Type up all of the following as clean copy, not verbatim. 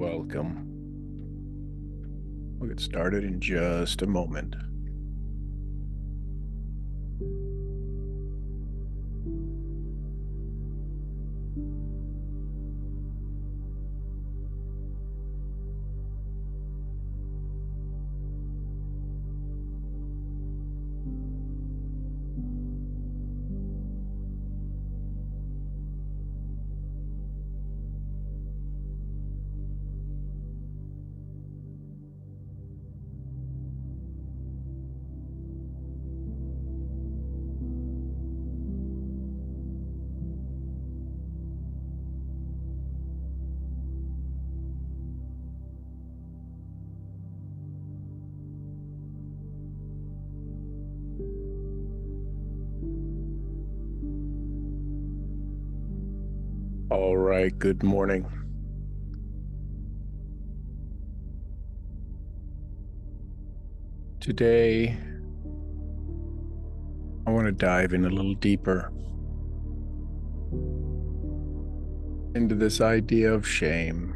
Welcome. We'll get started in just a moment. All right, good morning. Today, I want to dive in a little deeper into this idea of shame.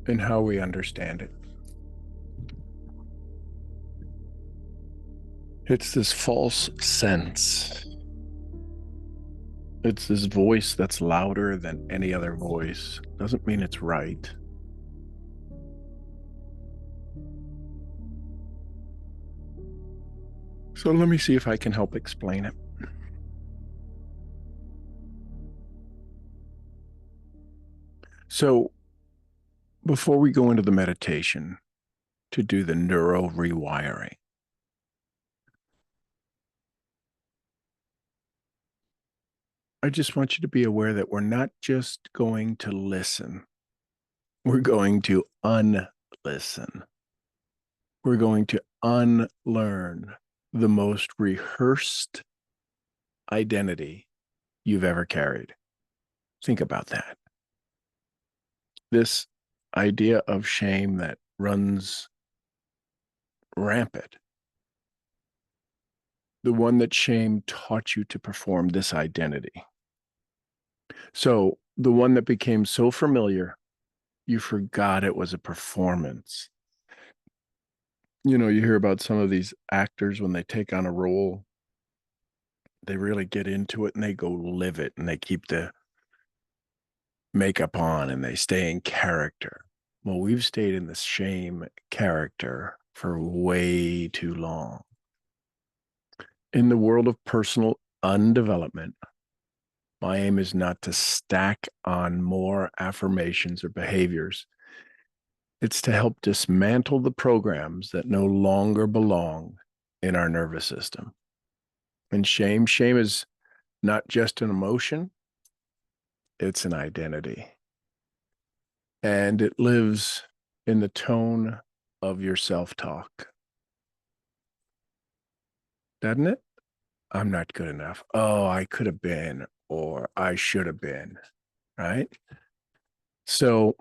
And how we understand it. It's this false sense. It's this voice that's louder than any other voice. Doesn't mean it's right. So let me see if I can help explain it. So before we go into the meditation to do the neuro rewiring, I just want you to be aware that we're not just going to listen. We're going to unlisten. We're going to unlearn the most rehearsed identity you've ever carried. Think about that. This idea of shame that runs rampant. The one that shame taught you to perform this identity. So the one that became so familiar, you forgot it was a performance. You know, you hear about some of these actors when they take on a role, they really get into it and they go live it and they keep the makeup on and they stay in character. Well, we've stayed in the shame character for way too long. In the world of personal undevelopment, my aim is not to stack on more affirmations or behaviors. It's to help dismantle the programs that no longer belong in our nervous system. And shame is not just an emotion, it's an identity. And it lives in the tone of your self-talk. Doesn't it? I'm not good enough. Oh, I could have been, or I should have been, right? So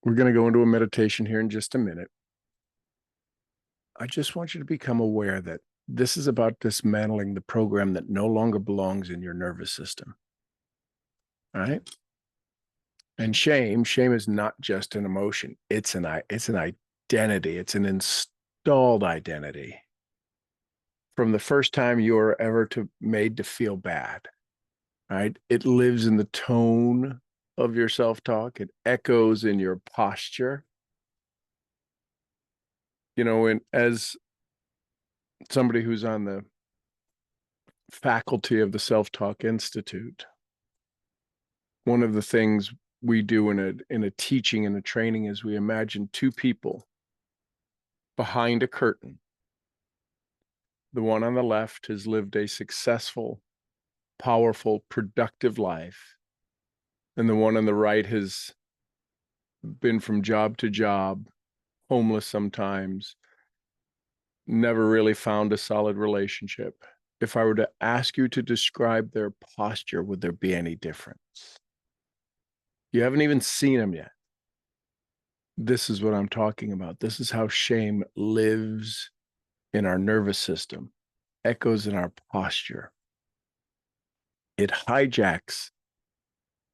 we're going to go into a meditation here in just a minute. I just want you to become aware that this is about dismantling the program that no longer belongs in your nervous system. All right. And shame is not just an emotion. It's an identity. It's an installed identity. From the first time you were ever made to feel bad, right? It lives in the tone of your self-talk. It echoes in your posture. You know, and as somebody who's on the faculty of the Self-Talk Institute, one of the things we do in a teaching and a training is we imagine two people behind a curtain. The one on the left has lived a successful, powerful, productive life. And the one on the right has been from job to job, homeless sometimes, never really found a solid relationship. If I were to ask you to describe their posture, would there be any difference? You haven't even seen them yet. This is what I'm talking about. This is how shame lives in our nervous system, echoes in our posture. It hijacks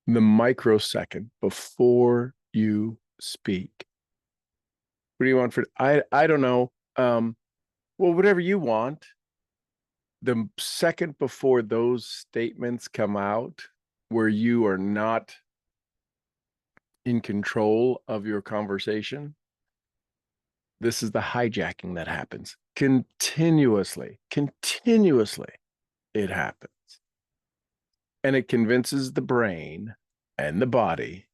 the microsecond before you speak. What do you want for, I don't know. Well, whatever you want. The second before those statements come out, where you are not in control of your conversation, this is the hijacking that happens continuously. It happens. And it convinces the brain and the body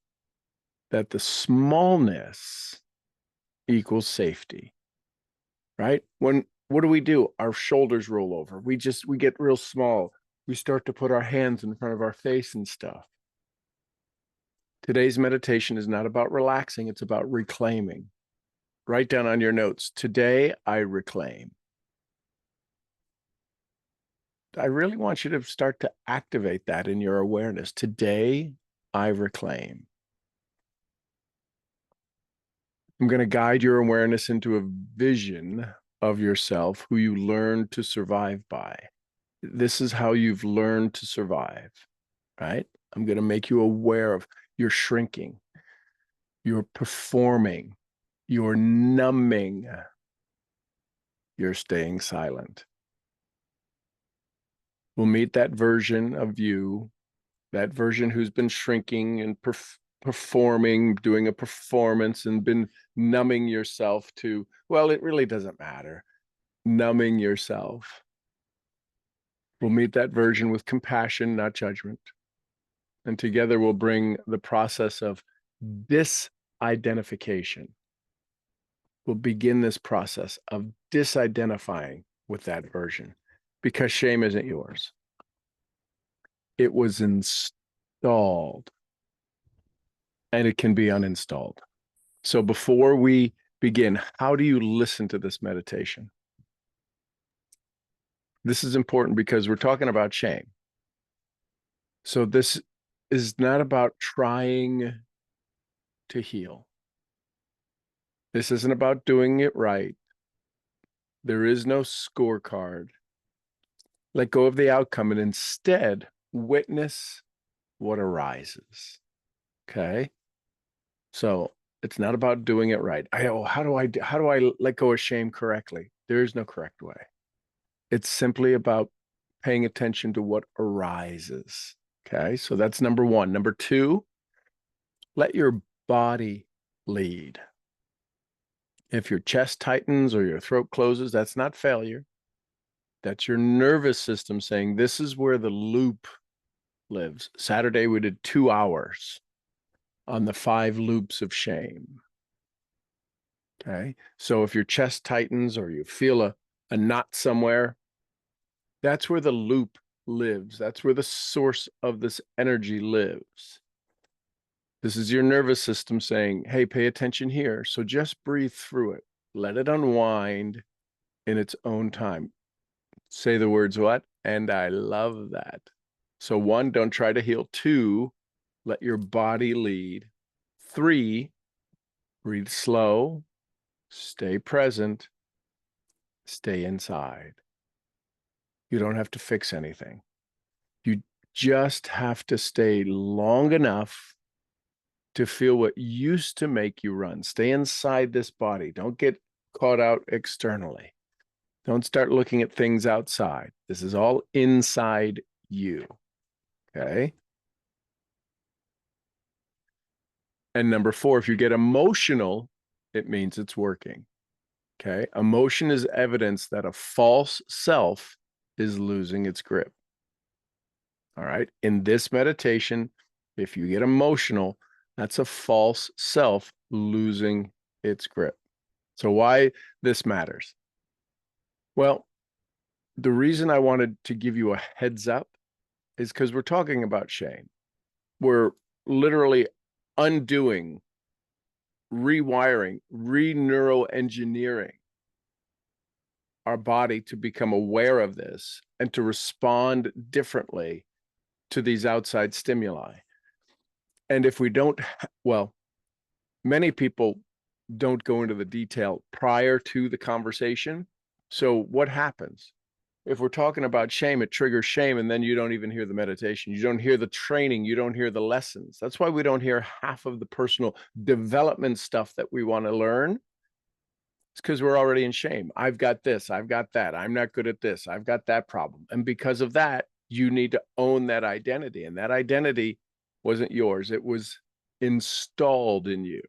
that the smallness equals safety, right? What do? Our shoulders roll over. We get real small. We start to put our hands in front of our face and stuff. Today's meditation is not about relaxing. It's about reclaiming. Write down on your notes, today I reclaim. I really want you to start to activate that in your awareness. Today I reclaim. I'm going to guide your awareness into a vision of yourself who you learn to survive by. This is how you've learned to survive, right? I'm going to make you aware of your shrinking, you're performing, you're numbing, you're staying silent. We'll meet that version of you, that version who's been shrinking and performing, doing a performance and been numbing yourself to, well, it really doesn't matter, numbing yourself. We'll meet that version with compassion, not judgment. And together we'll bring the process of disidentification. We'll begin this process of disidentifying with that version, because shame isn't yours. It was installed and it can be uninstalled. So before we begin, how do you listen to this meditation? This is important because we're talking about shame. So this is not about trying to heal. This isn't about doing it right. There is no scorecard. Let go of the outcome and instead witness what arises. Okay? So it's not about doing it right. How do I let go of shame correctly? There is no correct way. It's simply about paying attention to what arises. Okay? So that's number one. Number two, let your body lead. If your chest tightens or your throat closes, that's not failure. That's your nervous system saying, this is where the loop lives. Saturday, we did 2 hours on the 5 loops of shame. Okay. So if your chest tightens or you feel a knot somewhere, that's where the loop lives. That's where the source of this energy lives. This is your nervous system saying, hey, pay attention here. So just breathe through it. Let it unwind in its own time. Say the words, what? And I love that. So 1, don't try to heal. 2, let your body lead. 3, breathe slow, stay present, stay inside. You don't have to fix anything. You just have to stay long enough to feel what used to make you run. Stay inside this body. Don't get caught out externally. Don't start looking at things outside. This is all inside you. Okay. And number 4, if you get emotional, it means it's working. Okay. Emotion is evidence that a false self is losing its grip. All right. In this meditation, if you get emotional, that's a false self losing its grip. So why this matters? Well, the reason I wanted to give you a heads up is because we're talking about shame. We're literally undoing, rewiring, re-neuroengineering our body to become aware of this and to respond differently to these outside stimuli. And if we don't, well, many people don't go into the detail prior to the conversation. So what happens? if we're talking about shame, it triggers shame, and then you don't even hear the meditation. You don't hear the training. You don't hear the lessons. That's why we don't hear half of the personal development stuff that we want to learn. It's because we're already in shame. I've got this. I've got that. I'm not good at this. I've got that problem. And because of that, you need to own that identity. And that identity wasn't yours. It was installed in you.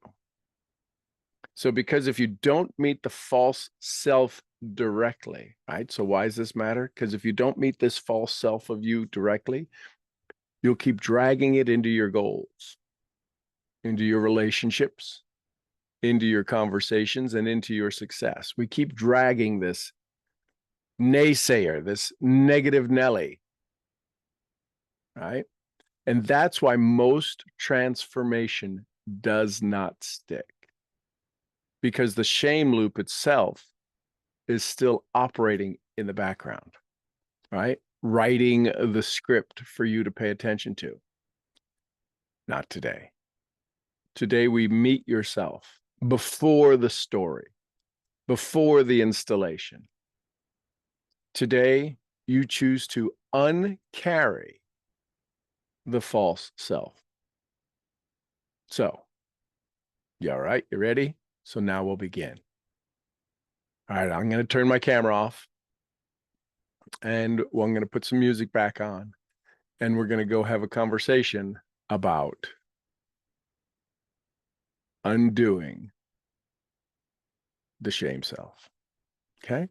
So because if you don't meet the false self directly, right? So why does this matter? Because if you don't meet this false self of you directly, you'll keep dragging it into your goals, into your relationships, into your conversations, and into your success. We keep dragging this naysayer, this negative Nelly, right? And that's why most transformation does not stick, because the shame loop itself is still operating in the background, right? Writing the script for you to pay attention to. Not today. Today, we meet yourself before the story, before the installation. Today, you choose to uncarry the false self. So, you all right? You ready? So now we'll begin. All right, I'm going to turn my camera off, and I'm going to put some music back on, and we're going to go have a conversation about undoing the shame self. Okay?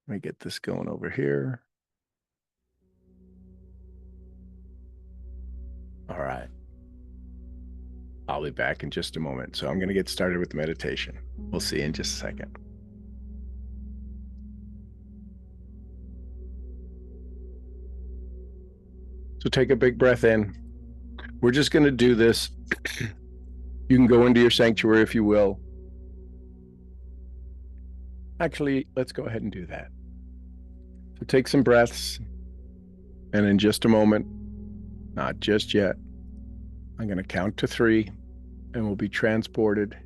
Let me get this going over here. All right. I'll be back in just a moment. So I'm going to get started with the meditation. We'll see you in just a second. So take a big breath in. We're just going to do this. You can go into your sanctuary if you will. Actually, let's go ahead and do that. So take some breaths. And in just a moment, not just yet, I'm going to count to 3, and we'll be transported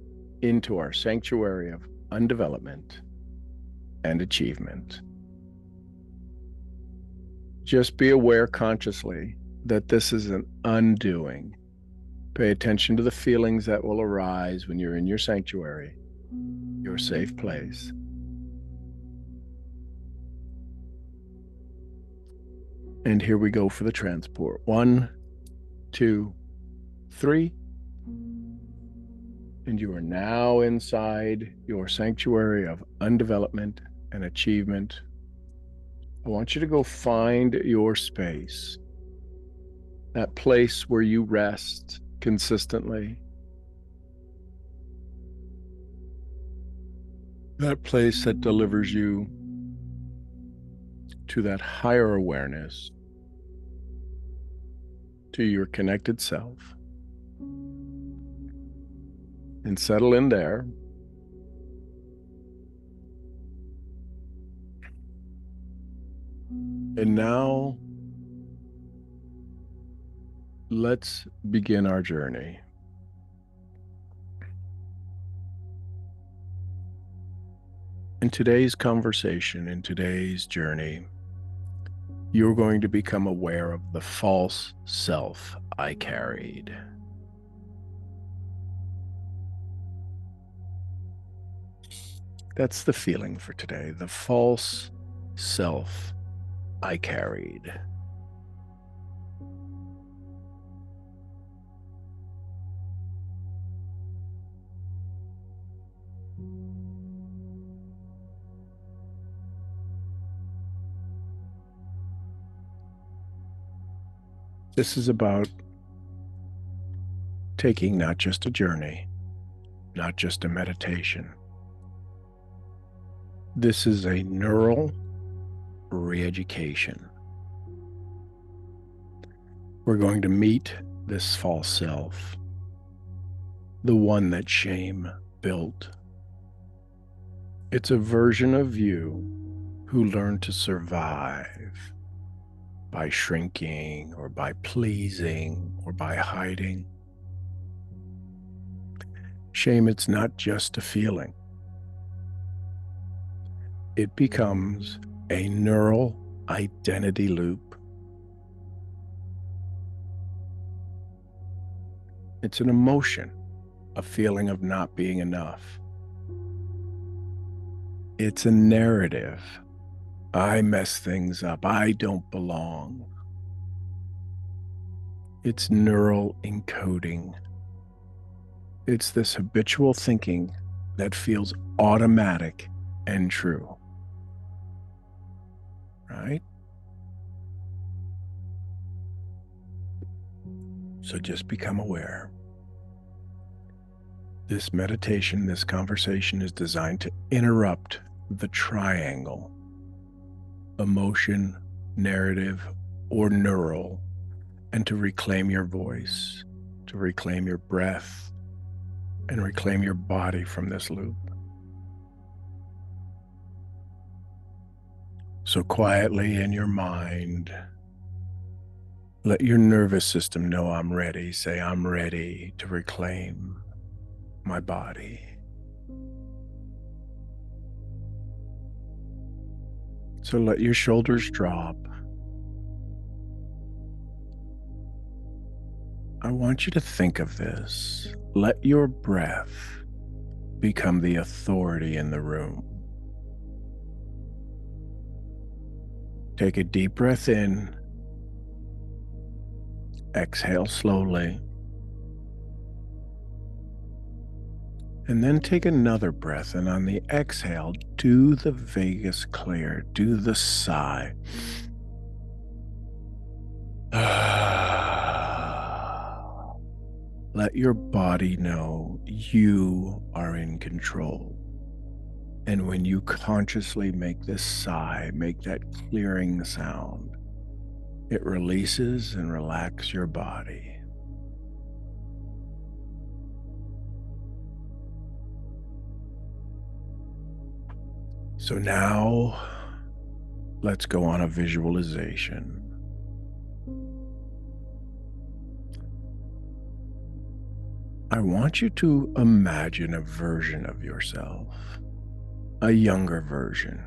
into our sanctuary of undevelopment and achievement. Just be aware consciously that this is an undoing. Pay attention to the feelings that will arise when you're in your sanctuary, your safe place. And here we go for the transport. 1, 2, 3. And you are now inside your sanctuary of undevelopment and achievement. I want you to go find your space, that place where you rest consistently, that place that delivers you to that higher awareness, to your connected self. And settle in there. And now, let's begin our journey. In today's conversation, in today's journey, you're going to become aware of the false self I carried. That's the feeling for today, the false self I carried. This is about taking not just a journey, not just a meditation. This is a neural re-education. We're going to meet this false self, the one that shame built. It's a version of you who learned to survive by shrinking or by pleasing or by hiding. Shame, it's not just a feeling. It becomes a neural identity loop. It's an emotion, a feeling of not being enough. It's a narrative. I mess things up. I don't belong. It's neural encoding. It's this habitual thinking that feels automatic and true. Right? So just become aware. This meditation, this conversation is designed to interrupt the triangle: emotion, narrative, or neural, and to reclaim your voice, to reclaim your breath, and reclaim your body from this loop. So quietly in your mind, let your nervous system know I'm ready. Say, I'm ready to reclaim my body. So let your shoulders drop. I want you to think of this. Let your breath become the authority in the room. Take a deep breath in. Exhale slowly. And then take another breath. And on the exhale, do the vagus clear. Do the sigh. Let your body know you are in control. And when you consciously make this sigh, make that clearing sound, it releases and relaxes your body. So now let's go on a visualization. I want you to imagine a version of yourself, a younger version,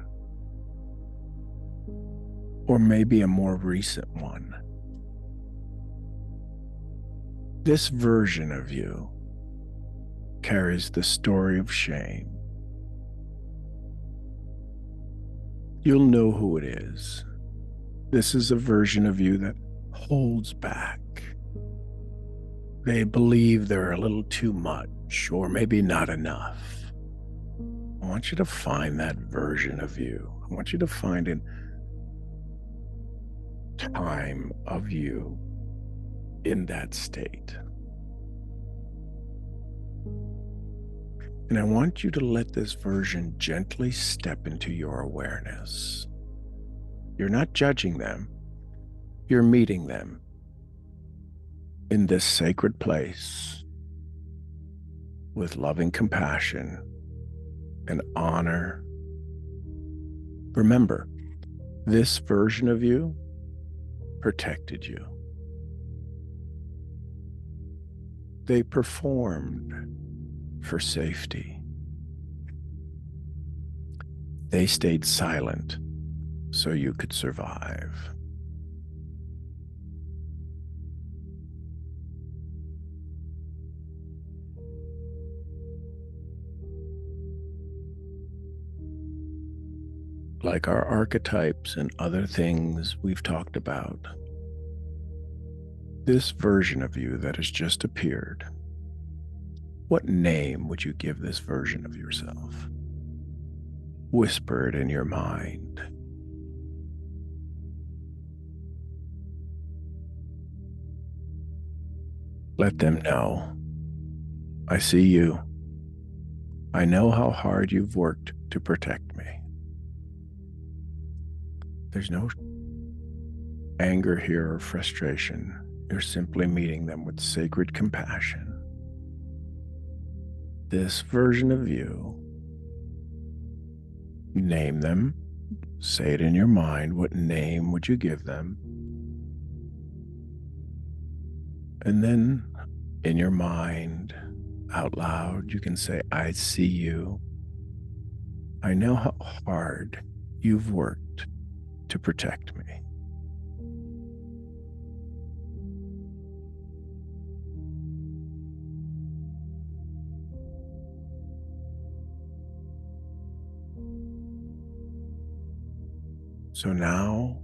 or maybe a more recent one. This version of you carries the story of shame. You'll know who it is. This is a version of you that holds back. They believe they're a little too much, or maybe not enough. I want you to find that version of you. I want you to find a time of you in that state. And I want you to let this version gently step into your awareness. You're not judging them. You're meeting them in this sacred place with loving compassion and honor. Remember, this version of you protected you. They performed for safety. They stayed silent so you could survive. Like our archetypes and other things we've talked about, this version of you that has just appeared, what name would you give this version of yourself? Whisper it in your mind. Let them know, I see you. I know how hard you've worked to protect me. There's no anger here or frustration. You're simply meeting them with sacred compassion. This version of you, name them, say it in your mind. What name would you give them? And then in your mind, out loud, you can say, I see you. I know how hard you've worked to protect me. So now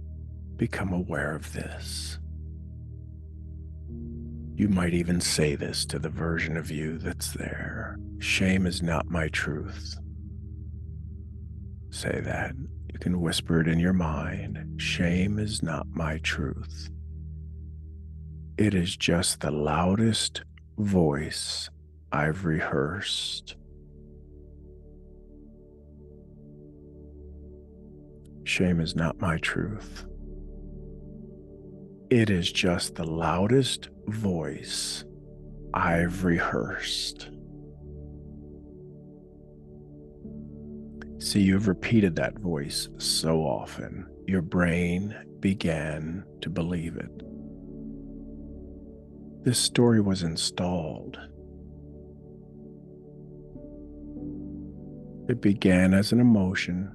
become aware of this. You might even say this to the version of you that's there. Shame is not my truth. Say that. You can whisper it in your mind. Shame is not my truth. It is just the loudest voice I've rehearsed. Shame is not my truth. It is just the loudest voice I've rehearsed. See, you've repeated that voice so often, your brain began to believe it. This story was installed. It began as an emotion,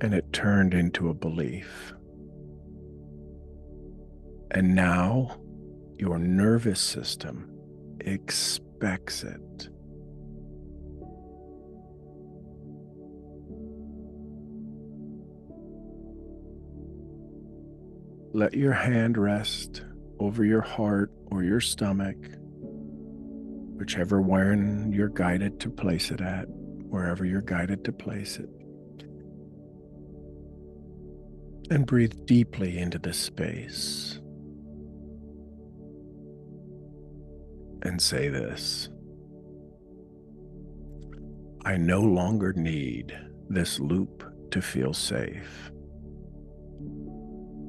and it turned into a belief. And now your nervous system expects it. Let your hand rest over your heart or your stomach, whichever one you're guided to place it at, wherever you're guided to place it. And breathe deeply into this space. And say this: I no longer need this loop to feel safe.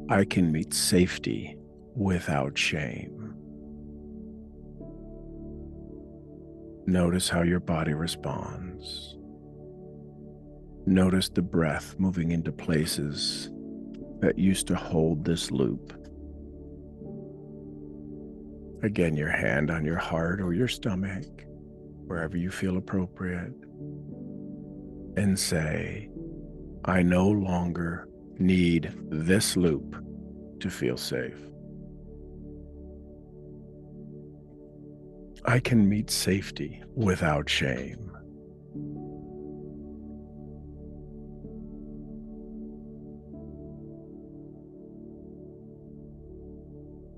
I can meet safety without shame. Notice how your body responds. Notice the breath moving into places that used to hold this loop. Again, your hand on your heart or your stomach, wherever you feel appropriate, and say, I no longer need this loop to feel safe. I can meet safety without shame.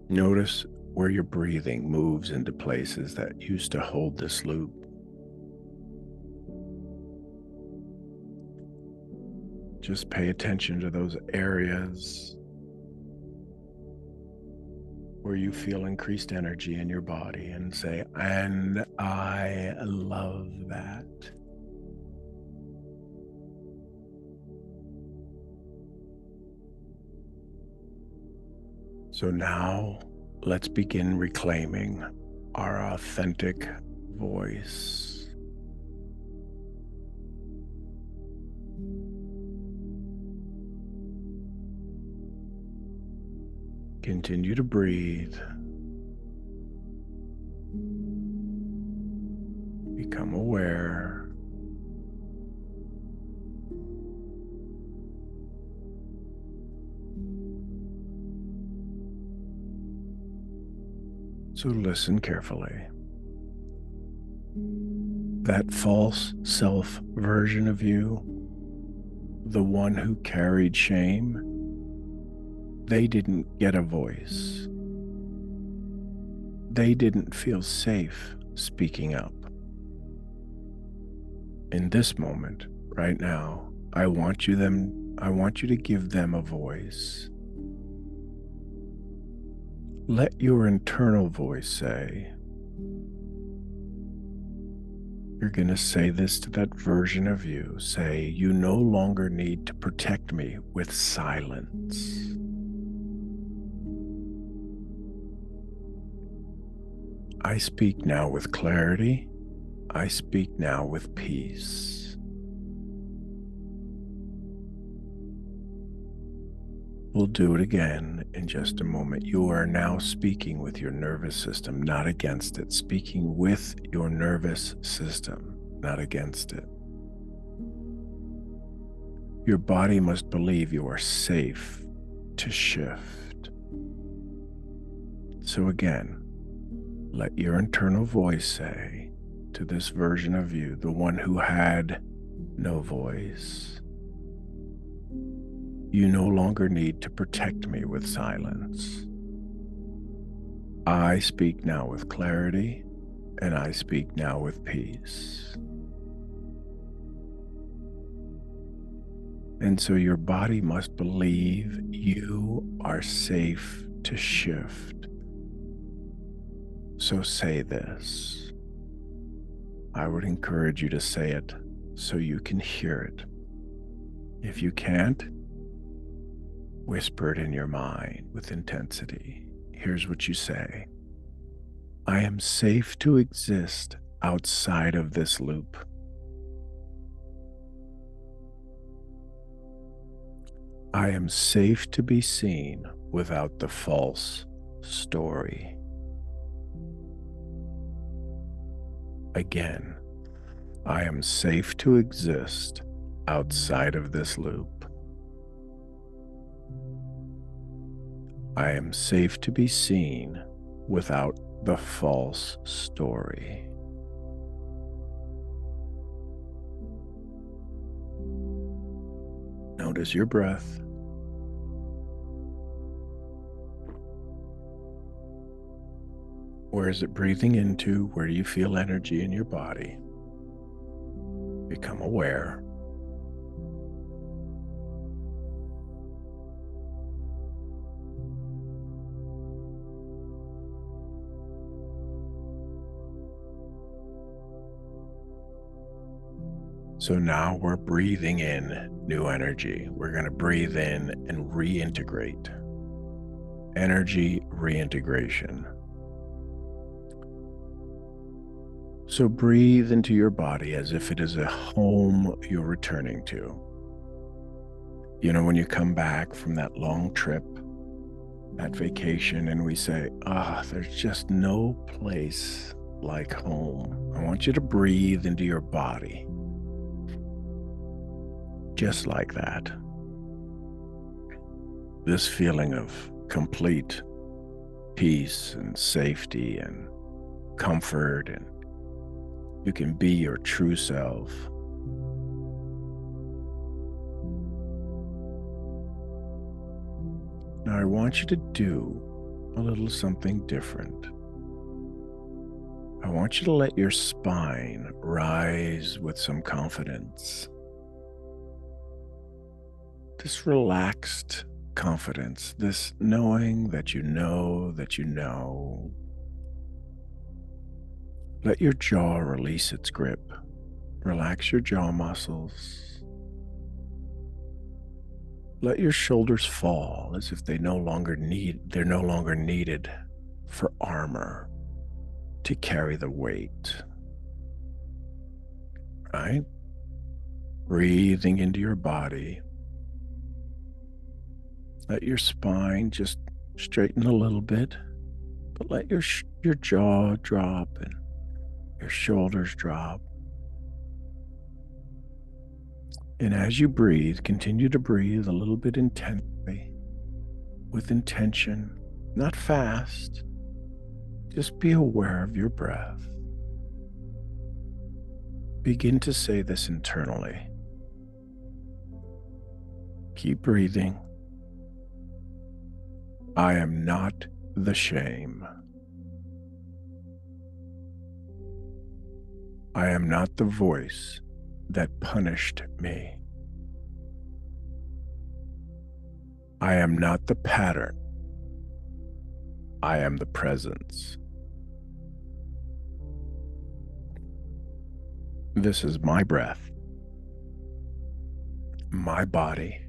Notice where your breathing moves into places that used to hold this loop. Just pay attention to those areas where you feel increased energy in your body and say, and I love that. So now let's begin reclaiming our authentic voice. Continue to breathe. Become aware. So listen carefully. That false self version of you, the one who carried shame, they didn't get a voice. They didn't feel safe speaking up. In this moment, right now, I want you to give them a voice. Let your internal voice say, you're going to say this to that version of you. Say, you no longer need to protect me with silence. I speak now with clarity. I speak now with peace. We'll do it again in just a moment. You are now speaking with your nervous system, not against it. Speaking with your nervous system, not against it. Your body must believe you are safe to shift. So again, let your internal voice say to this version of you, the one who had no voice, you no longer need to protect me with silence. I speak now with clarity, and I speak now with peace. And so your body must believe you are safe to shift. So say this. I would encourage you to say it so you can hear it. If you can't, whisper it in your mind with intensity. Here's what you say. I am safe to exist outside of this loop. I am safe to be seen without the false story. Again, I am safe to exist outside of this loop. I am safe to be seen without the false story. Notice your breath. Where is it breathing into? Where do you feel energy in your body? Become aware. So now we're breathing in new energy. We're going to breathe in and reintegrate. Energy reintegration. So breathe into your body as if it is a home you're returning to. You know, when you come back from that long trip, that vacation, and we say, there's just no place like home. I want you to breathe into your body. Just like that. This feeling of complete peace and safety and comfort, and you can be your true self. Now I want you to do a little something different. I want you to let your spine rise with some confidence. This relaxed confidence, this knowing that you know that you know. Let your jaw release its grip. Relax your jaw muscles. Let your shoulders fall as if they're no longer needed for armor to carry the weight. Right? Breathing into your body. Let your spine just straighten a little bit, but let your jaw drop and your shoulders drop. And as you breathe, continue to breathe a little bit intensely, with intention, not fast. Just be aware of your breath. Begin to say this internally. Keep breathing. I am not the shame. I am not the voice that punished me. I am not the pattern. I am the presence. This is my breath, my body,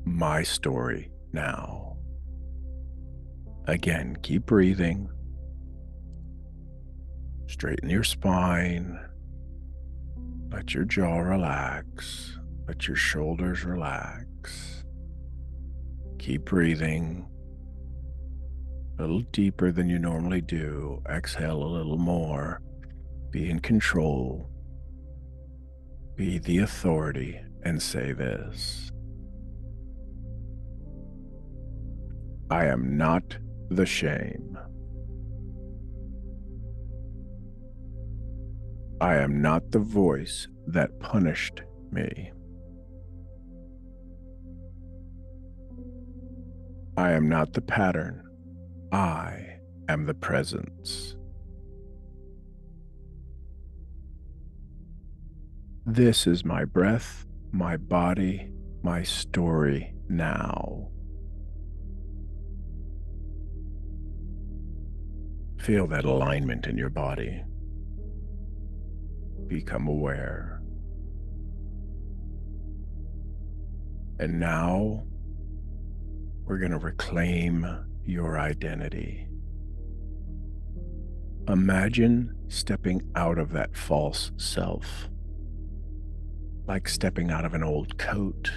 my story now. Again, keep breathing. Straighten your spine. Let your jaw relax. Let your shoulders relax. Keep breathing. A little deeper than you normally do. Exhale a little more. Be in control. Be the authority and say this: I am not the shame. I am not the voice that punished me. I am not the pattern. I am the presence. This is my breath, my body, my story now. Feel that alignment in your body. Become aware. And now we're going to reclaim your identity. Imagine stepping out of that false self, like stepping out of an old coat.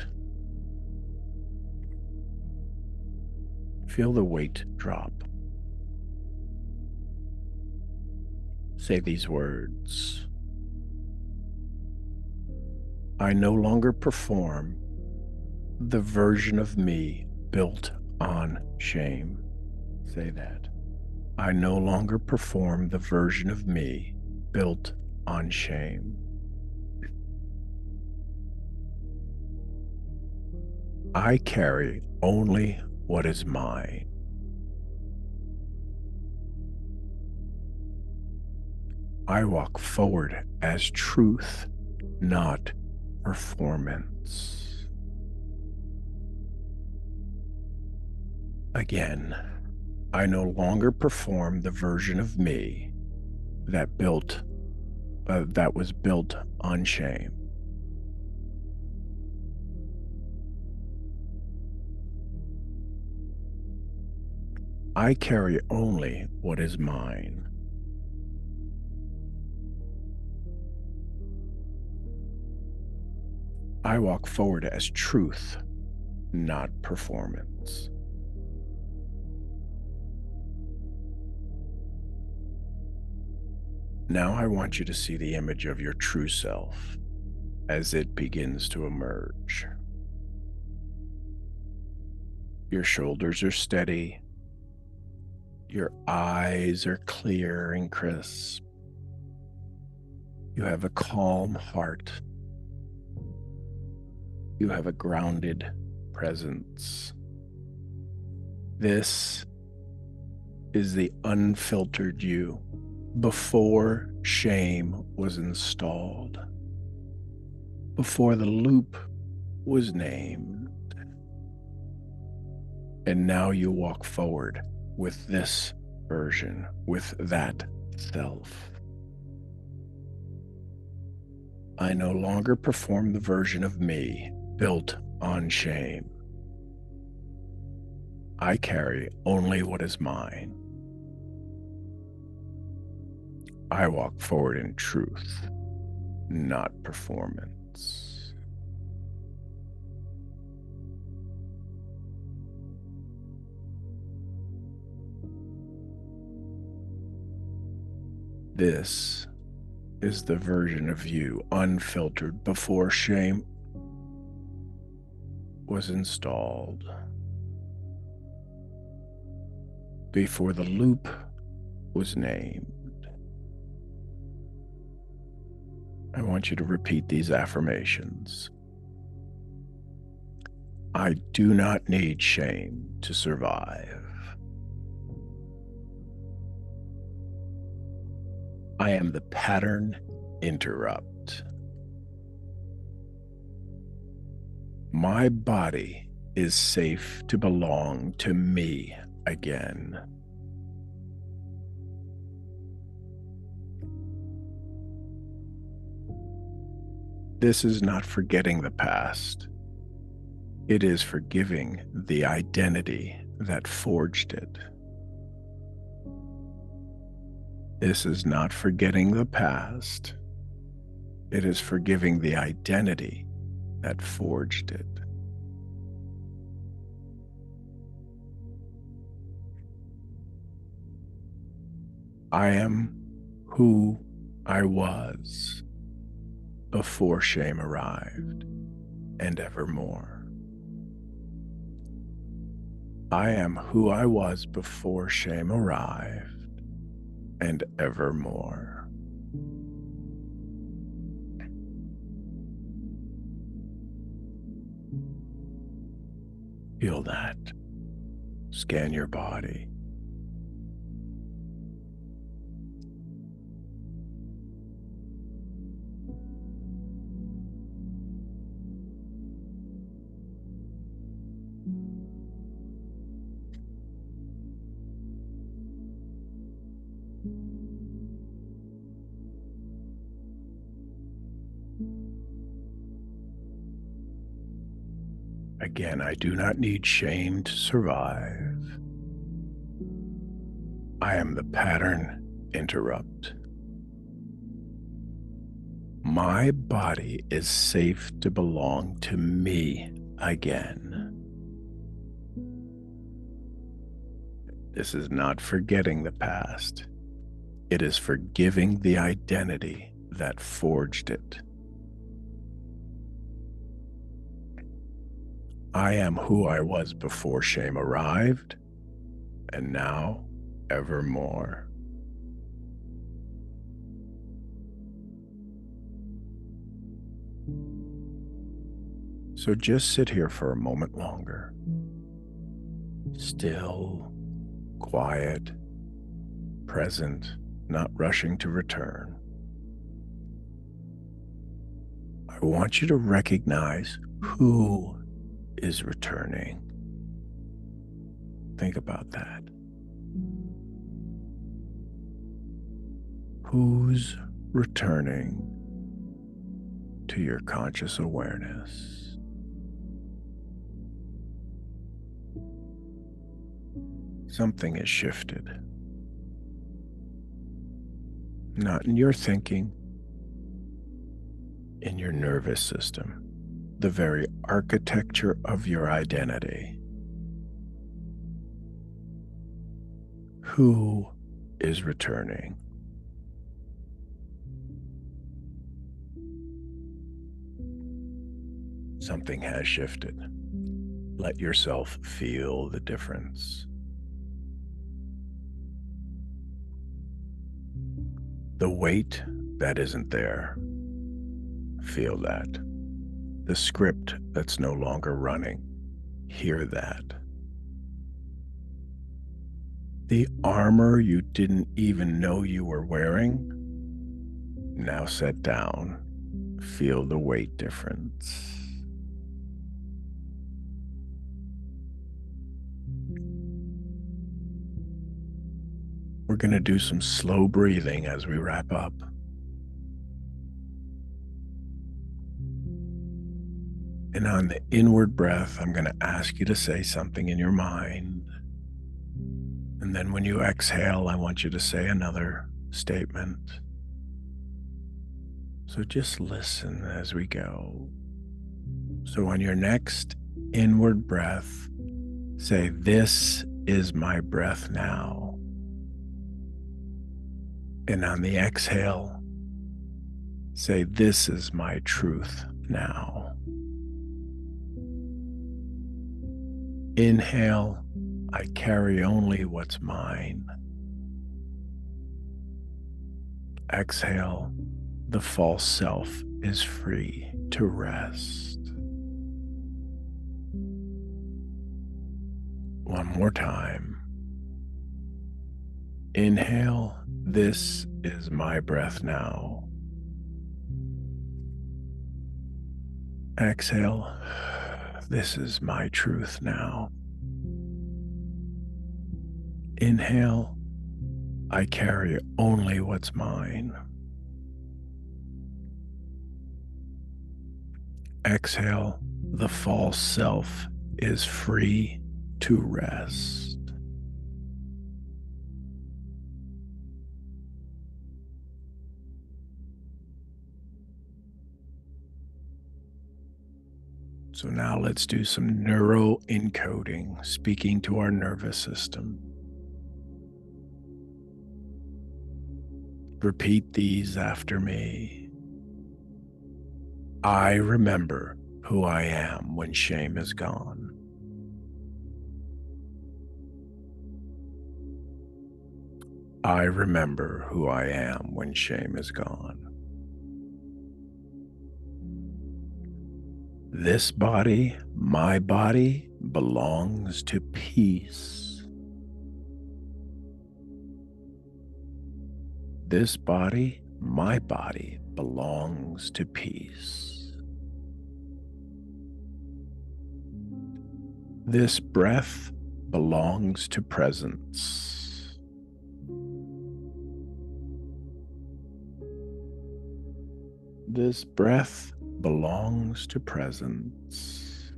Feel the weight drop. Say these words: I no longer perform the version of me built on shame. Say that. I no longer perform the version of me built on shame. I carry only what is mine. I walk forward as truth, not performance. Again, I no longer perform the version of me that was built on shame. I carry only what is mine. I walk forward as truth, not performance. Now I want you to see the image of your true self as it begins to emerge. Your shoulders are steady. Your eyes are clear and crisp. You have a calm heart. You have a grounded presence. This is the unfiltered you before shame was installed, before the loop was named. And now you walk forward with this version, with that self. I no longer perform the version of me built on shame. I carry only what is mine. I walk forward in truth, not performance. This is the version of you unfiltered before shame was installed, before the loop was named. I want you to repeat these affirmations. I do not need shame to survive. I am the pattern interrupt. My body is safe to belong to me again. This is not forgetting the past. It is forgiving the identity that forged it. This is not forgetting the past. It is forgiving the identity that forged it. I am who I was before shame arrived. and evermore. I am who I was before shame arrived, and evermore. Feel that. Scan your body. Again, I do not need shame to survive. I am the pattern interrupt. My body is safe to belong to me again. This is not forgetting the past. It is forgiving the identity that forged it. I am who I was before shame arrived, and now evermore. So just sit here for a moment longer. Still, quiet, present, not rushing to return. I want you to recognize who is returning. Think about that. Who's returning to your conscious awareness? Something has shifted. Not in your thinking, in your nervous system, the very architecture of your identity. Who is returning? Something has shifted. Let yourself feel the difference. The weight that isn't there. Feel that. The script that's no longer running. Hear that. The armor you didn't even know you were wearing, now set down. Feel the weight difference. We're going to do some slow breathing as we wrap up. And on the inward breath, I'm going to ask you to say something in your mind. And then when you exhale, I want you to say another statement. So just listen as we go. So on your next inward breath, say, "This is my breath now." And on the exhale, say, "This is my truth now." Inhale, I carry only what's mine. Exhale, the false self is free to rest. One more time. Inhale, this is my breath now. Exhale, this is my truth now. Inhale, I carry only what's mine. Exhale, the false self is free to rest. So now let's do some neuro encoding, speaking to our nervous system. Repeat these after me. I remember who I am when shame is gone. I remember who I am when shame is gone. This body, my body, belongs to peace. This body, my body, belongs to peace. This breath belongs to presence. This breath belongs to presence.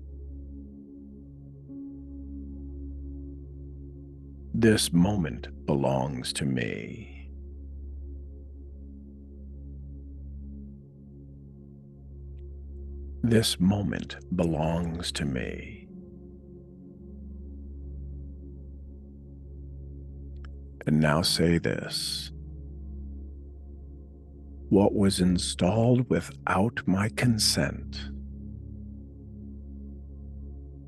This moment belongs to me. This moment belongs to me. And now say this: what was installed without my consent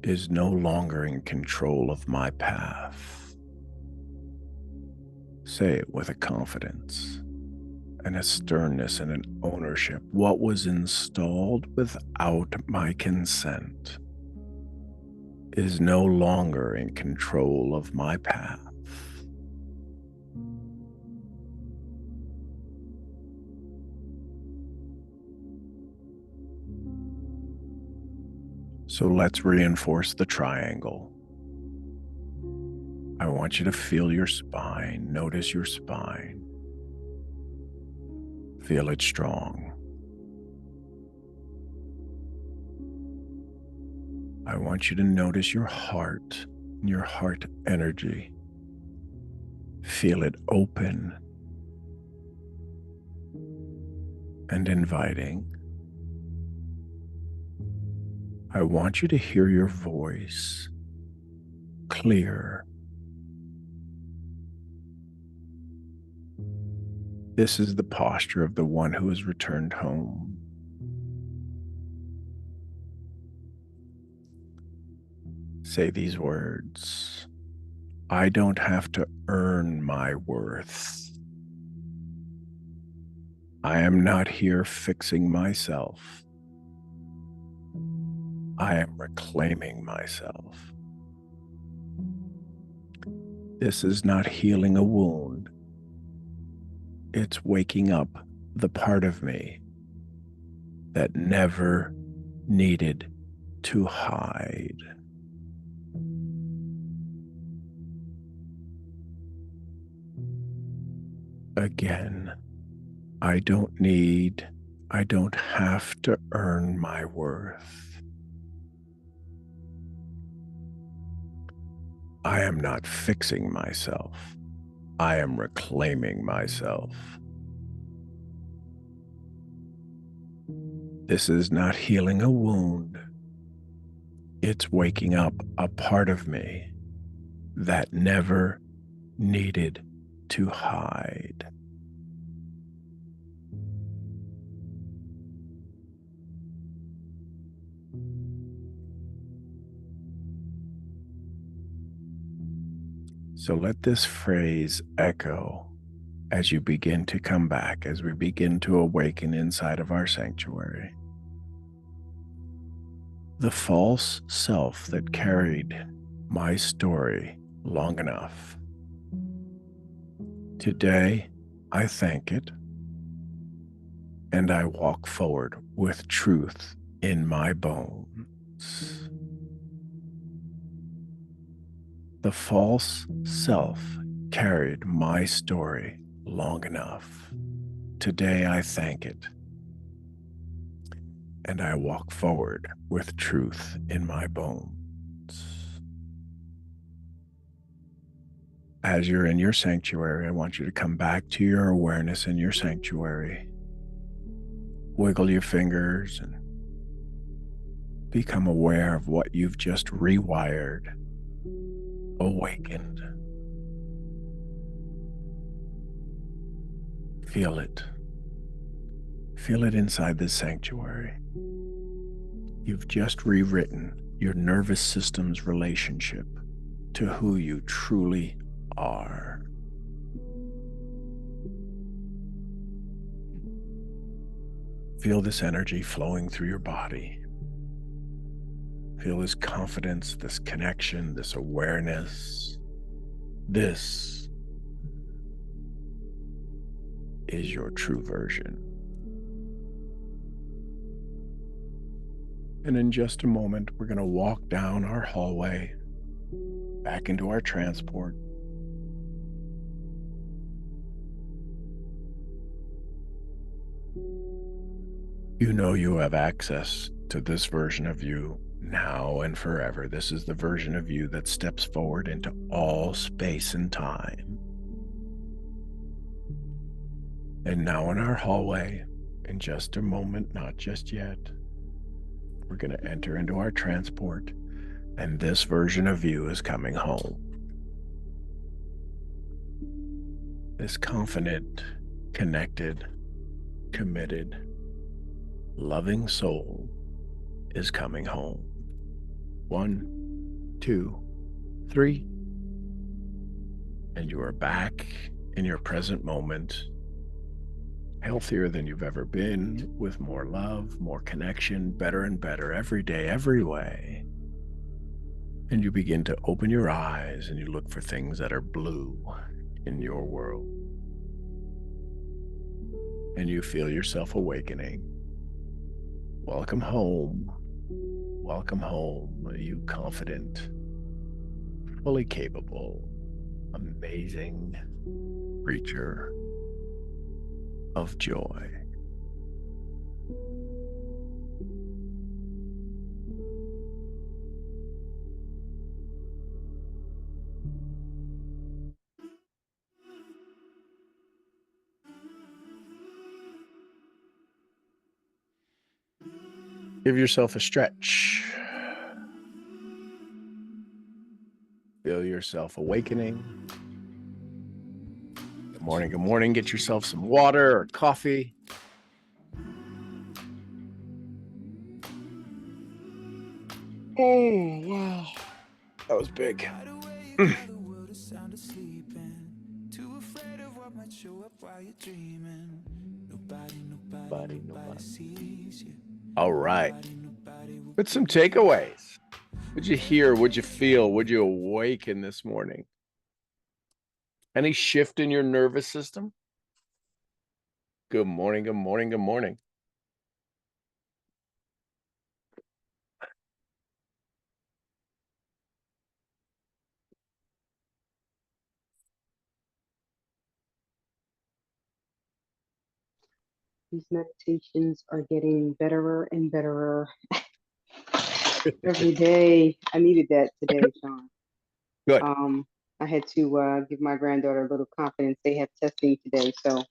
is no longer in control of my path. Say it with a confidence and a sternness and an ownership. What was installed without my consent is no longer in control of my path. So let's reinforce the triangle. I want you to feel your spine. Notice your spine. Feel it strong. I want you to notice your heart energy. Feel it open and inviting. I want you to hear your voice clear. This is the posture of the one who has returned home. Say these words: I don't have to earn my worth. I am not here fixing myself. I am reclaiming myself. This is not healing a wound. It's waking up the part of me that never needed to hide. Again, I don't have to earn my worth. I am not fixing myself. I am reclaiming myself. This is not healing a wound. It's waking up a part of me that never needed to hide. So let this phrase echo as you begin to come back, as we begin to awaken inside of our sanctuary. The false self that carried my story long enough. Today, I thank it, and I walk forward with truth in my bones. The false self carried my story long enough. Today I thank it, and I walk forward with truth in my bones. As you're in your sanctuary, I want you to come back to your awareness in your sanctuary. Wiggle your fingers and become aware of what you've just rewired, awakened. Feel it. Feel it inside this sanctuary. You've just rewritten your nervous system's relationship to who you truly are. Feel this energy flowing through your body. Feel this confidence, this connection, this awareness. This is your true version. And in just a moment, we're going to walk down our hallway back into our transport. You know you have access to this version of you now and forever. This is the version of you that steps forward into all space and time. And now in our hallway, in just a moment, not just yet, we're going to enter into our transport, and this version of you is coming home. This confident, connected, committed, loving soul is coming home. 1, 2, 3. And you are back in your present moment, healthier than you've ever been, with more love, more connection, better and better every day, every way. And you begin to open your eyes and you look for things that are blue in your world. And you feel yourself awakening. Welcome home. Welcome home, you confident, fully capable, amazing creature of joy. Give yourself a stretch. Feel yourself awakening. Good morning, good morning. Get yourself some water or coffee. Oh, wow. That was big. Nobody. All right. With some takeaways. What'd you hear? What'd you feel? What'd you awaken this morning? Any shift in your nervous system? Good morning, good morning, good morning. These meditations are getting betterer and betterer every day. I needed that today, Sean. Good. I had to give my granddaughter a little confidence. They have testing today, so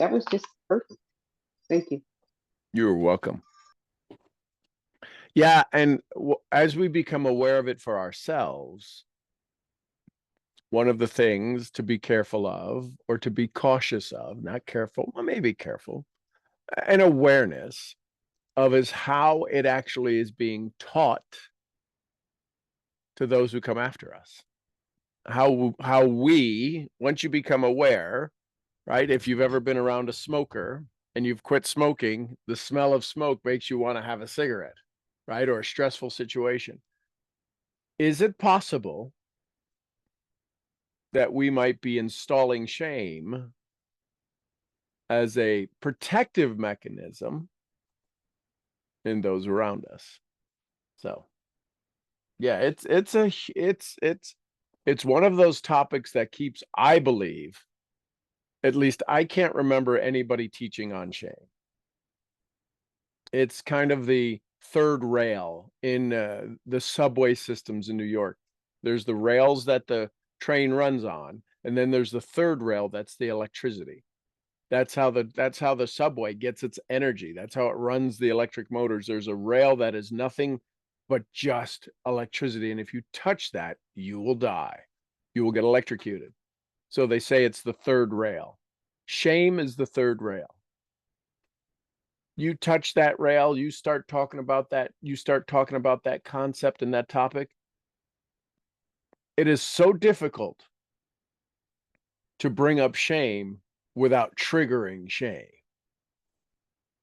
that was just perfect. Thank you. You're welcome. Yeah, and as we become aware of it for ourselves, one of the things to be careful of, or to be cautious of, not careful, well, maybe careful, an awareness of is how it actually is being taught to those who come after us. How we, once you become aware, right? If you've ever been around a smoker and you've quit smoking, the smell of smoke makes you want to have a cigarette, right? Or a stressful situation. Is it possible that we might be installing shame as a protective mechanism in those around us? So yeah, it's one of those topics that keeps, I believe, at least I can't remember anybody teaching on shame. It's kind of the third rail in the subway systems in New York. There's the rails that the train runs on, and then there's the third rail, that's the electricity. That's how the subway gets its energy. That's how it runs the electric motors. There's a rail that is nothing but just electricity, and if you touch that, you will die. You will get electrocuted. So they say it's the third rail. Shame is the third rail. You touch that rail, you start talking about that concept and that topic. It is so difficult to bring up shame without triggering shame.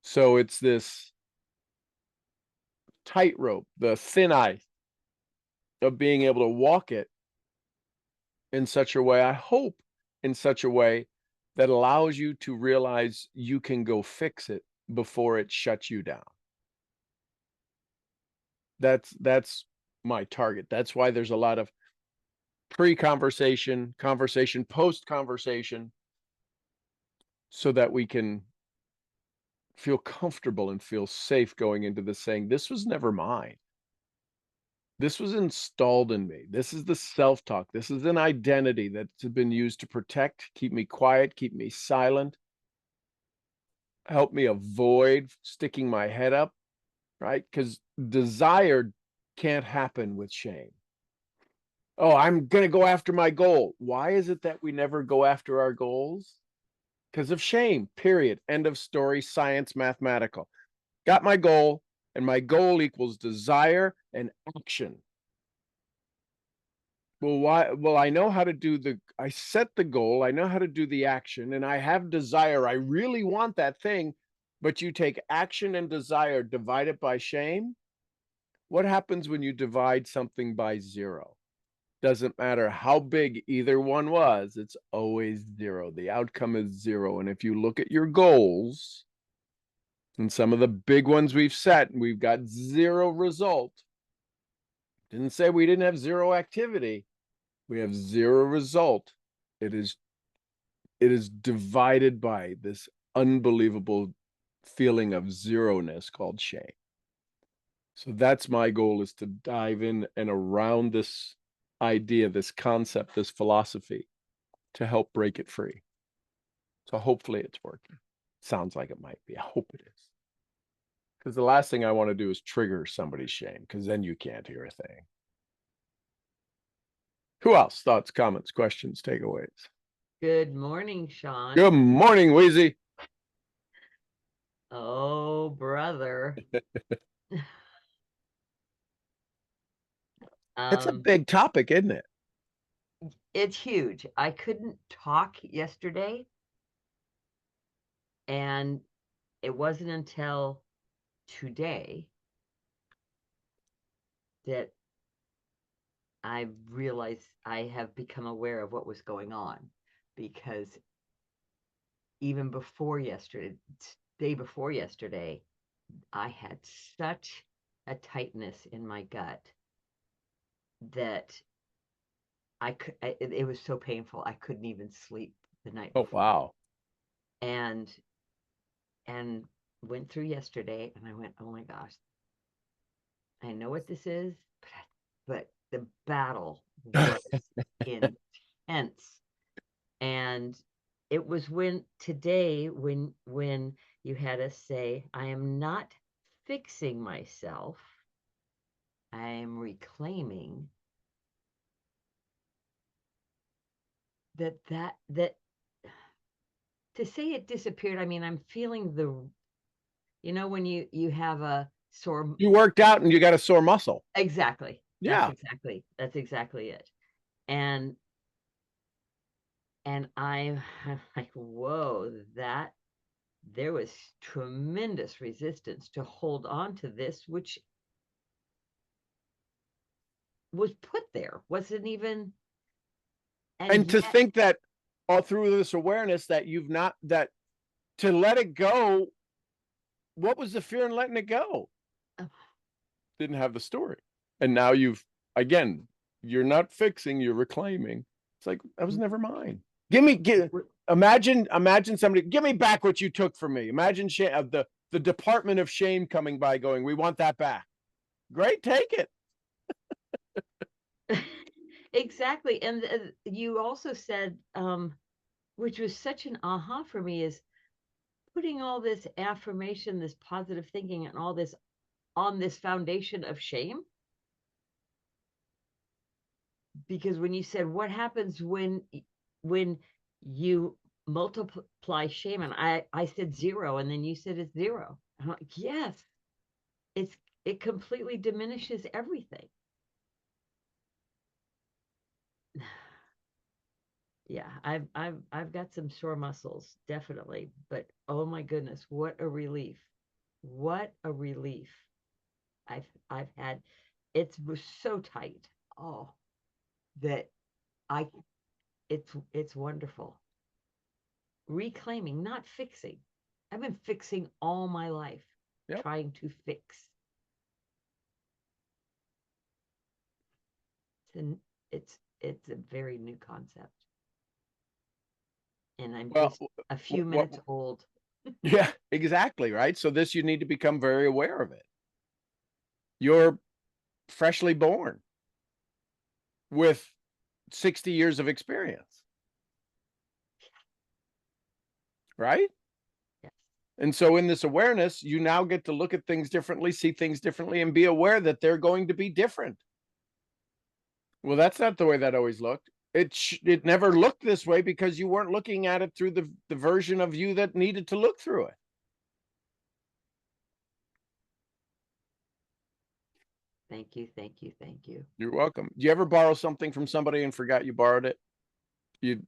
So it's this tightrope, the thin ice of being able to walk it in such a way, I hope in such a way that allows you to realize you can go fix it before it shuts you down. That's my target. That's why there's a lot of pre-conversation, conversation, post-conversation, so that we can feel comfortable and feel safe going into this, saying, this was never mine. This was installed in me. This is the self-talk. This is an identity that's been used to protect, keep me quiet, keep me silent, help me avoid sticking my head up, right? Because desire can't happen with shame. Oh, I'm going to go after my goal. Why is it that we never go after our goals? Because of shame, period. End of story, science, mathematical. Got my goal, and my goal equals desire and action. Well, why? Well, I know how to do I set the goal, I know how to do the action, and I have desire. I really want that thing, but you take action and desire, divide it by shame. What happens when you divide something by 0? Doesn't matter how big either one was, it's always 0. The outcome is 0. And if you look at your goals, and some of the big ones we've set, we've got 0 result. Didn't say we didn't have 0 activity. We have 0 result. It is divided by this unbelievable feeling of 0-ness called shame. So that's my goal, is to dive in and around this idea, this concept, this philosophy, to help break it free. So hopefully it's working. Sounds like it might be. I hope it is. Because the last thing I want to do is trigger somebody's shame, because then you can't hear a thing. Who else? Thoughts, comments, questions, takeaways? Good morning, Sean. Good morning, Wheezy. Oh, brother. It's a big topic, isn't it? It's huge. I couldn't talk yesterday, and it wasn't until today that I realized I have become aware of what was going on, because even before yesterday, day before yesterday, I had such a tightness in my gut that it was so painful. I couldn't even sleep the night before. Oh, wow. And went through yesterday, and I went, oh my gosh, I know what this is, but the battle was intense. And it was today when you had us say, I am not fixing myself, I am reclaiming that to say it disappeared, I mean, I'm feeling when you have a sore. You worked out and you got a sore muscle. Exactly. Yeah. That's exactly it. And I'm like, whoa, that there was tremendous resistance to hold on to this, which was put there, wasn't even. And to think that all through this awareness that to let it go, what was the fear in letting it go? Didn't have the story. And now again, you're not fixing, you're reclaiming. It's like, that was never mine. Imagine somebody, give me back what you took from me. Imagine the Department of Shame coming by going, we want that back. Great, take it. Exactly. And you also said, which was such an aha for me, is putting all this affirmation, this positive thinking, and all this on this foundation of shame. Because when you said, what happens when you multiply shame, and I said 0, and then you said it's 0. I'm like, yes, it completely diminishes everything. Yeah, I've got some sore muscles, definitely, but oh my goodness, what a relief. What a relief. I've had was so tight. Oh, that I it's wonderful. Reclaiming, not fixing. I've been fixing all my life, Yep. trying to fix. It's a very new concept. And I'm Well, just a few what, minutes old. yeah, exactly. Right. So this, you need to become very aware of it. You're freshly born with 60 years of experience. Right. Yes. And so in this awareness, you now get to look at things differently, see things differently, and be aware that they're going to be different. Well, that's not the way that always looked. It never looked this way because you weren't looking at it through the version of you that needed to look through it. Thank you, thank you, thank you. You're welcome. Do you ever borrow something from somebody and forgot you borrowed it? You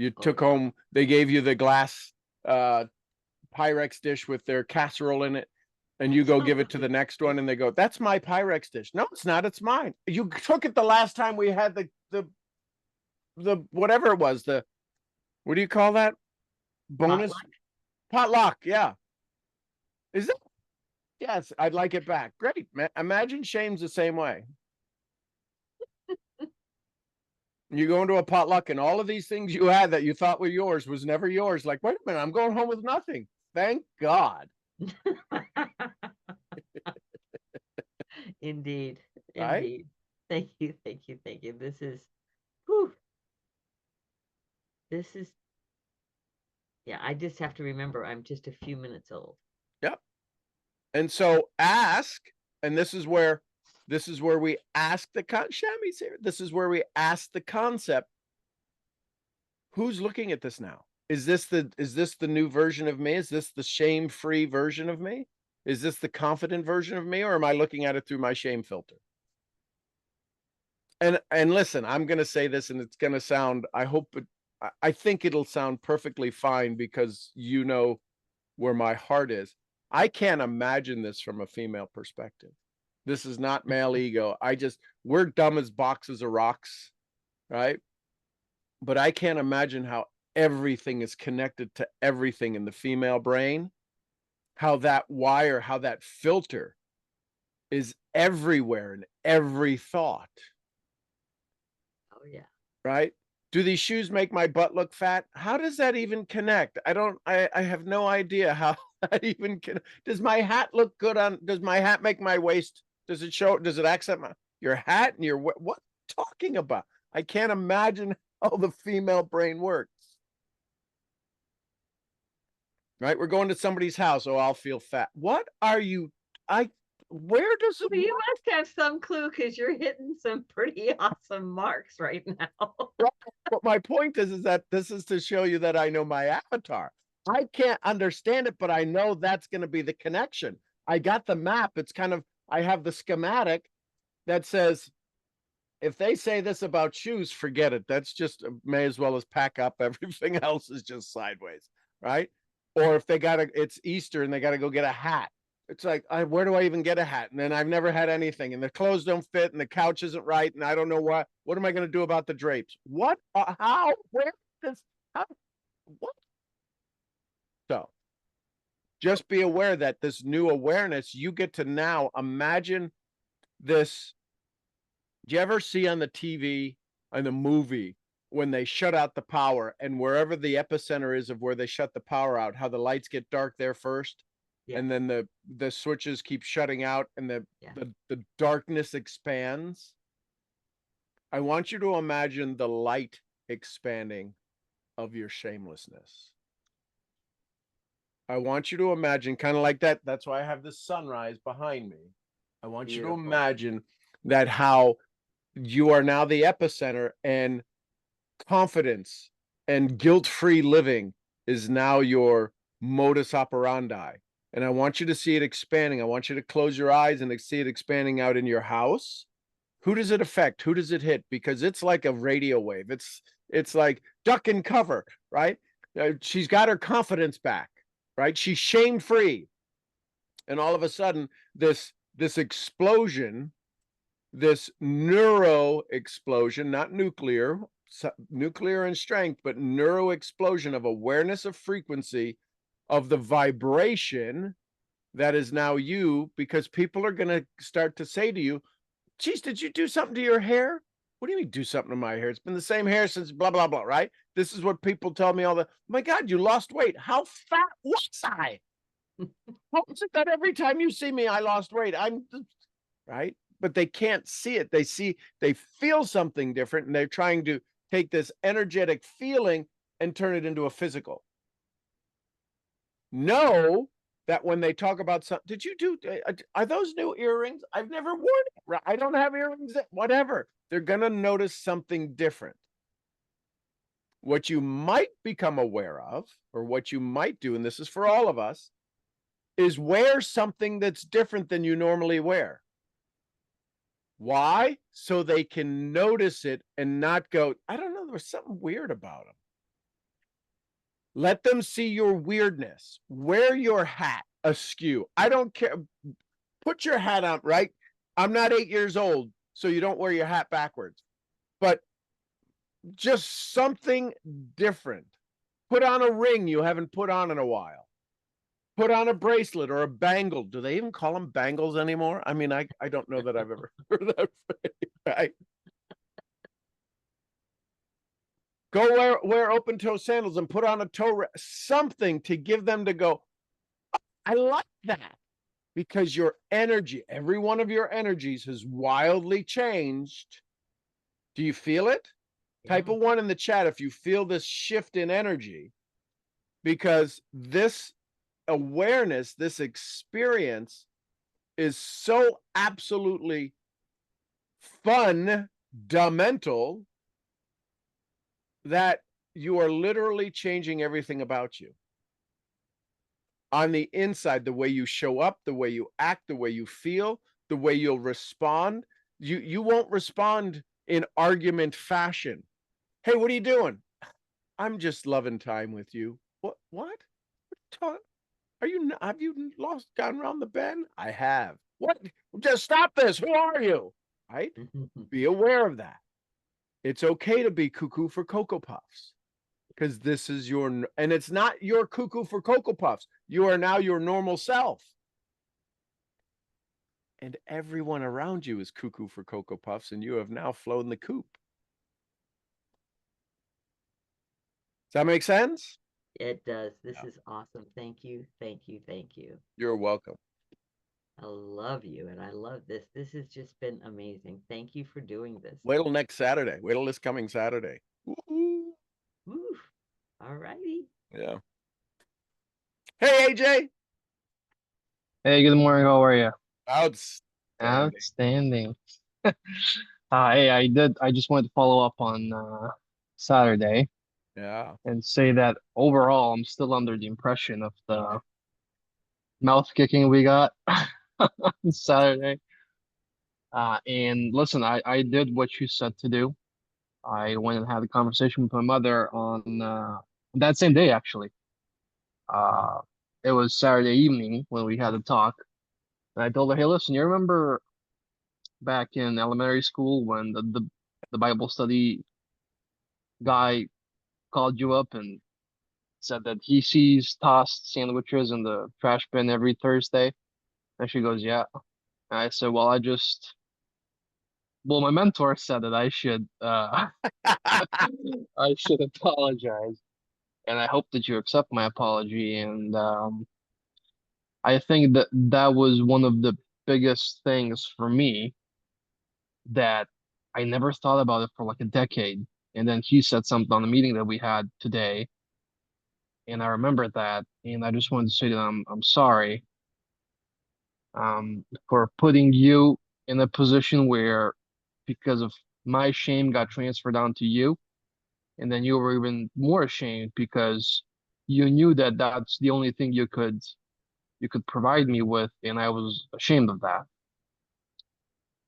Oh, took yeah. home, they gave you the glass Pyrex dish with their casserole in it, and you go give it to the next one and they go, "That's my Pyrex dish." No, it's not, it's mine. You took it the last time we had the whatever it was, the what do you call that? Bonus potluck, yeah. Is it? Yes, I'd like it back. Great. Imagine shame's the same way. You go into a potluck and all of these things you had that you thought were yours was never yours. Like, wait a minute, I'm going home with nothing. Thank God. Indeed, Right? indeed. Thank you, thank you, thank you. Whew, this is, yeah, I just have to remember I'm just a few minutes old. Yep. And so ask, and this is where we ask the Shammy's here. This is where we ask the concept. Who's looking at this now? Is this the new version of me? Is this the shame-free version of me? Is this the confident version of me, or am I looking at it through my shame filter? And listen, I'm going to say this, and it's going to sound, I think it'll sound perfectly fine because you know where my heart is. I can't imagine this from a female perspective. This is not male ego. We're dumb as boxes of rocks, right? But I can't imagine how everything is connected to everything in the female brain, how that wire, how that filter is everywhere in every thought. Oh, yeah. Right? Do these shoes make my butt look fat? How does that even connect? I have no idea how that even can. Does my hat look good on, does my hat make my waist? Does it accent your hat and your, what talking about? I can't imagine how the female brain works. Right? We're going to somebody's house. Oh, I'll feel fat. What are you? Where does it? Well, you must have some clue because you're hitting some pretty awesome marks right now. But my point is that this is to show you that I know my avatar. I can't understand it, but I know that's going to be the connection. I got the map. It's kind of, I have the schematic that says, if they say this about shoes, forget it. That's just, may as well as pack up. Everything else is just sideways, right? Or if it's Easter and they got to go get a hat. It's like, where do I even get a hat? And then I've never had anything, and the clothes don't fit, and the couch isn't right, and I don't know what. What am I going to do about the drapes? What? How? Where? This? How? What? So, just be aware that this new awareness, you get to now imagine this. Do you ever see on the TV, in the movie, when they shut out the power, and wherever the epicenter is of where they shut the power out, how the lights get dark there first? Yeah. And then the switches keep shutting out and the darkness expands. I want you to imagine the light expanding of your shamelessness. I want you to imagine kind of like that. That's why I have this sunrise behind me. I want you to imagine that how you are now the epicenter, and confidence and guilt-free living is now your modus operandi. And I want you to see it expanding. I want you to close your eyes and see it expanding out in your house. Who does it affect? Who does it hit? Because it's like a radio wave. It's like duck and cover, right? She's got her confidence back, right? She's shame free. And all of a sudden, this explosion, this neuro explosion, not nuclear, nuclear in strength, but neuro explosion of awareness of frequency of the vibration that is now you, because people are going to start to say to you, geez, did you do something to your hair? What do you mean do something to my hair? It's been the same hair since blah, blah, blah, right? This is what people tell me all the, oh my God, you lost weight. How fat was I? How is it that every time you see me, I lost weight? Right? But they can't see it. They feel something different, and they're trying to take this energetic feeling and turn it into a physical. Know that when they talk about something, are those new earrings? I've never worn it. I don't have earrings, whatever. They're going to notice something different. What you might become aware of, or what you might do, and this is for all of us, is wear something that's different than you normally wear. Why? So they can notice it and not go, I don't know, there was something weird about them. Let them see your weirdness. Wear your hat askew. I don't care. Put your hat on, right? I'm not 8 years old, so you don't wear your hat backwards. But just something different. Put on a ring you haven't put on in a while. Put on a bracelet or a bangle. Do they even call them bangles anymore? I mean, I don't know that I've ever heard that phrase, right? Go wear open toe sandals and put on a something to give them to go, oh, I like that. Because your energy, every one of your energies has wildly changed. Do you feel it? Yeah. Type a 1 in the chat if you feel this shift in energy, because this awareness, this experience is so absolutely fundamental that you are literally changing everything about you. On the inside, the way you show up, the way you act, the way you feel, the way you'll respond. You won't respond in argument fashion. Hey, what are you doing? I'm just loving time with you. What? Have you gone around the bend? I have. What? Just stop this. Who are you? Right? Be aware of that. It's okay to be cuckoo for Cocoa Puffs, because this is and it's not your cuckoo for Cocoa Puffs. You are now your normal self. And everyone around you is cuckoo for Cocoa Puffs, and you have now flown the coop. Does that make sense? It does. This is awesome. Thank you. Thank you. Thank you. You're welcome. I love you, and I love this. This has just been amazing. Thank you for doing this. Wait till next Saturday. Wait till this coming Saturday. Woo-hoo. Woo. All righty. Yeah. Hey, AJ. Hey, good morning. How are you? Outstanding. Hey, I just wanted to follow up on Saturday Yeah. and say that overall, I'm still under the impression of the mouth kicking we got on Saturday. And listen, I did what you said to do. I went and had a conversation with my mother on that same day, actually. It was Saturday evening when we had a talk. And I told her, hey, listen, you remember back in elementary school when the Bible study guy called you up and said that he sees tossed sandwiches in the trash bin every Thursday? And she goes, yeah. And I said, well, my mentor said that I should I should apologize. And I hope that you accept my apology. And I think that was one of the biggest things for me, that I never thought about it for like a decade. And then he said something on the meeting that we had today, and I remembered that, and I just wanted to say that I'm sorry for putting you in a position where, because of my shame, got transferred onto you, and then you were even more ashamed because you knew that that's the only thing you could you could provide me with, and I was ashamed of that.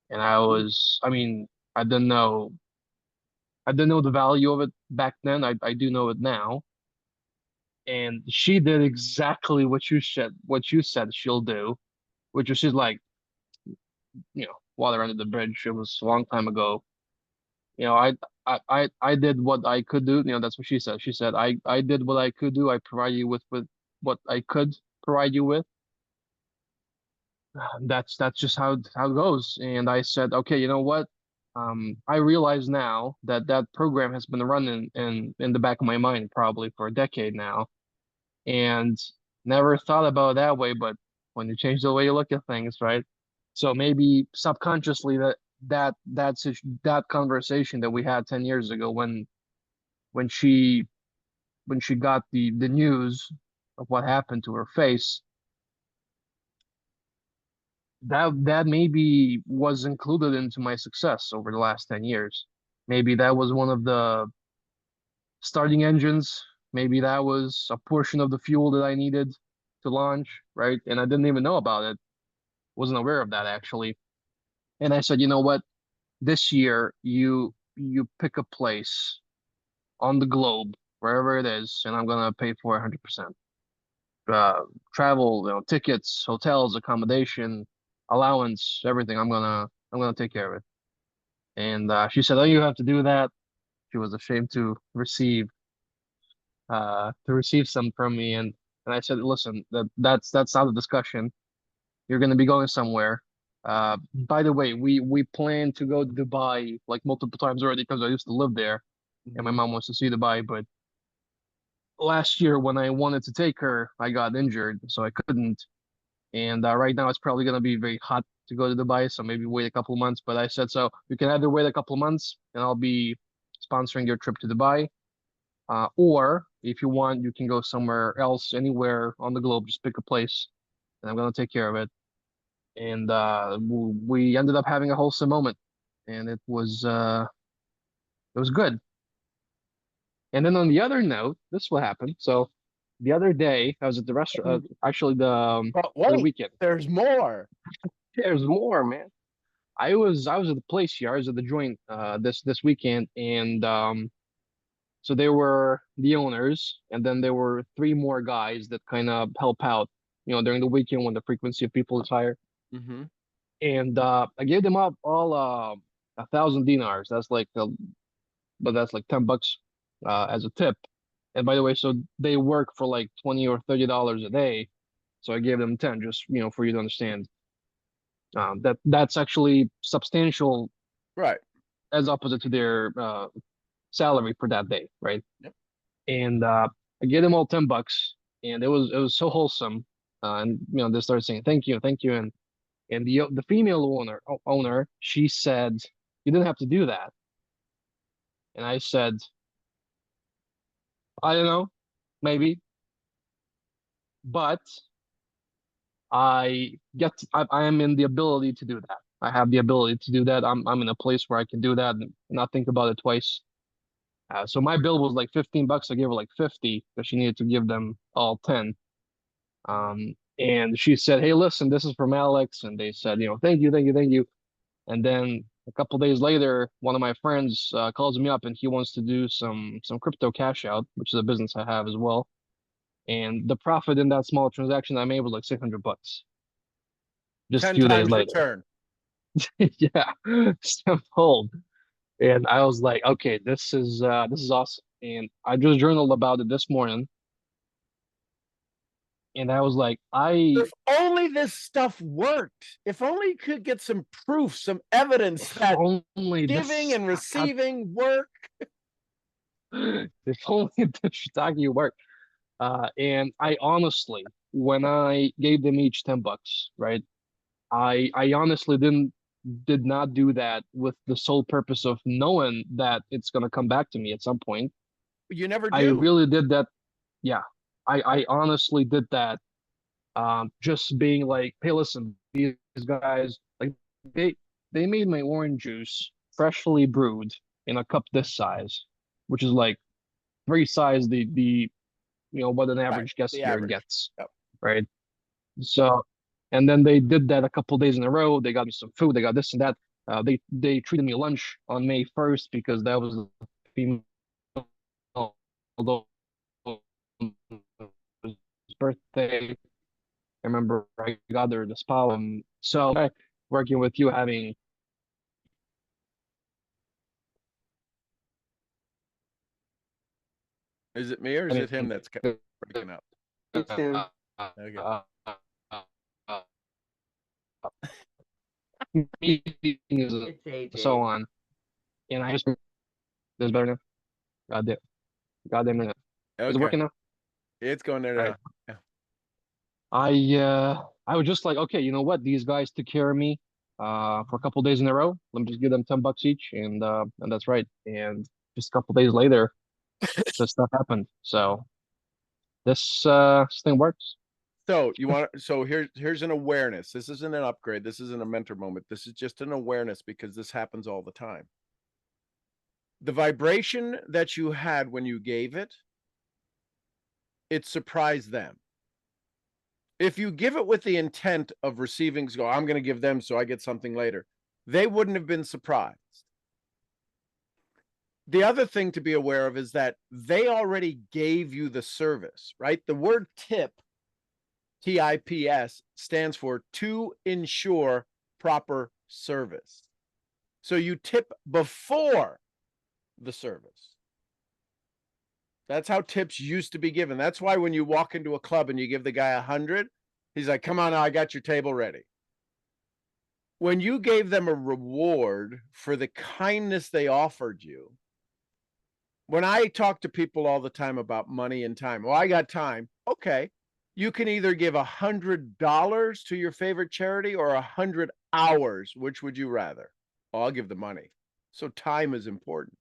And I mean, I didn't know the value of it back then. I do know it now. And she did exactly what you said she'll do, which was she's like, water under the bridge. It was a long time ago. You know, I did what I could do. That's what she said. She said, I did what I could do. I provide you with what I could provide you with. That's just how it goes. And I said, okay, you know what? I realize now that that program has been running in the back of my mind probably for a decade now, and never thought about it that way. But when you change the way you look at things, right? So maybe subconsciously that conversation that we had 10 years ago when she when she got the news of what happened to her face, that maybe was included into my success over the last 10 years. Maybe that was one of the starting engines. Maybe that was a portion of the fuel that I needed to launch, right? And I didn't even know about it. Wasn't aware of that actually. And I said, you know what? This year you pick a place on the globe, wherever it is, and I'm gonna pay for 100%. Travel, tickets, hotels, accommodation, allowance, everything. I'm gonna take care of it. And she said, "Oh, you have to do that." She was ashamed to receive some from me, and I said, "Listen, that's not a discussion. You're gonna be going somewhere. By the way, we plan to go to Dubai like multiple times already because I used to live there, and my mom wants to see Dubai. But last year when I wanted to take her, I got injured, so I couldn't. And right now it's probably gonna be very hot to go to Dubai, so maybe wait a couple of months. But I said, so you can either wait a couple of months and I'll be sponsoring your trip to Dubai, or if you want, you can go somewhere else, anywhere on the globe, just pick a place, and I'm gonna take care of it. And we ended up having a wholesome moment, and it was good. And then on the other note, this is what happened. So the other day, I was at the restaurant, actually But for the wait, weekend. there's more. There's more, man. I was at the place here. I was at the joint this weekend, and so there were the owners, and then there were three more guys that kind of help out, during the weekend when the frequency of people is higher. Mm-hmm. And I gave them up all 1,000 dinars. But that's like $10 as a tip. And by the way, so they work for like $20 or $30 a day. So I gave them 10, just for you to understand. That's actually substantial Right. as opposite to their salary for that day, right? Yep. And I gave them all $10, and it was so wholesome. And they started saying thank you, and the female owner, she said, "You didn't have to do that." And I said, "I don't know, maybe, but I am in the ability to do that. I have the ability to do that. I'm in a place where I can do that and not think about it twice." So my bill was like $15. I gave her like 50 because she needed to give them all 10. And she said, "Hey, listen, this is from Alex." And they said, "Thank you, thank you, thank you." And then a couple days later, one of my friends calls me up and he wants to do some crypto cash out, which is a business I have as well. And the profit in that small transaction I made was like $600 just a 10 few days times later. return. Yeah, tenfold. And I was like, okay, this is awesome. And I just journaled about it this morning. And I was like, If only this stuff worked. If only you could get some proof, some evidence that only giving this, and receiving work. if only this shiitake worked. And I honestly, when I gave them each $10, right? I honestly did not do that with the sole purpose of knowing that it's gonna come back to me at some point. You never I do. really did that. Yeah, I honestly did that. Just being like, hey, listen, these guys, like they made my orange juice freshly brewed in a cup this size, which is like three size the what an average guest the here average. gets, Yep. right? So, and then they did that a couple days in a row. They got me some food. They got this and that. They treated me lunch on May 1st because that was the female birthday. I remember I got there the spa. So working with you, having Is it me or is it him that's breaking up? It's him. Okay. Meetings It's and AJ. so on. And I just this better now. Goddamn minute. Is it Okay. working now? It's going there now. Alright. Yeah. I was just like, okay, you know what? These guys took care of me for a couple days in a row. Let me just give them $10 each, and that's right. And just a couple days later, this stuff happened. So this thing works. So you want so here's an awareness. This isn't an upgrade. This isn't a mentor moment. This is just an awareness because this happens all the time. The vibration that you had when you gave it, it surprised them. If you give it with the intent of receiving, go, I'm going to give them so I get something later, they wouldn't have been surprised. The other thing to be aware of is that they already gave you the service, right? The word tip, TIPS, stands for to ensure proper service. So you tip before the service. That's how tips used to be given. That's why when you walk into a club and you give the guy 100, he's like, come on, now I got your table ready. When you gave them a reward for the kindness they offered you, when I talk to people all the time about money and time, well, I got time. Okay. You can either give $100 to your favorite charity or 100 hours. Which would you rather? Oh, I'll give the money. So time is important.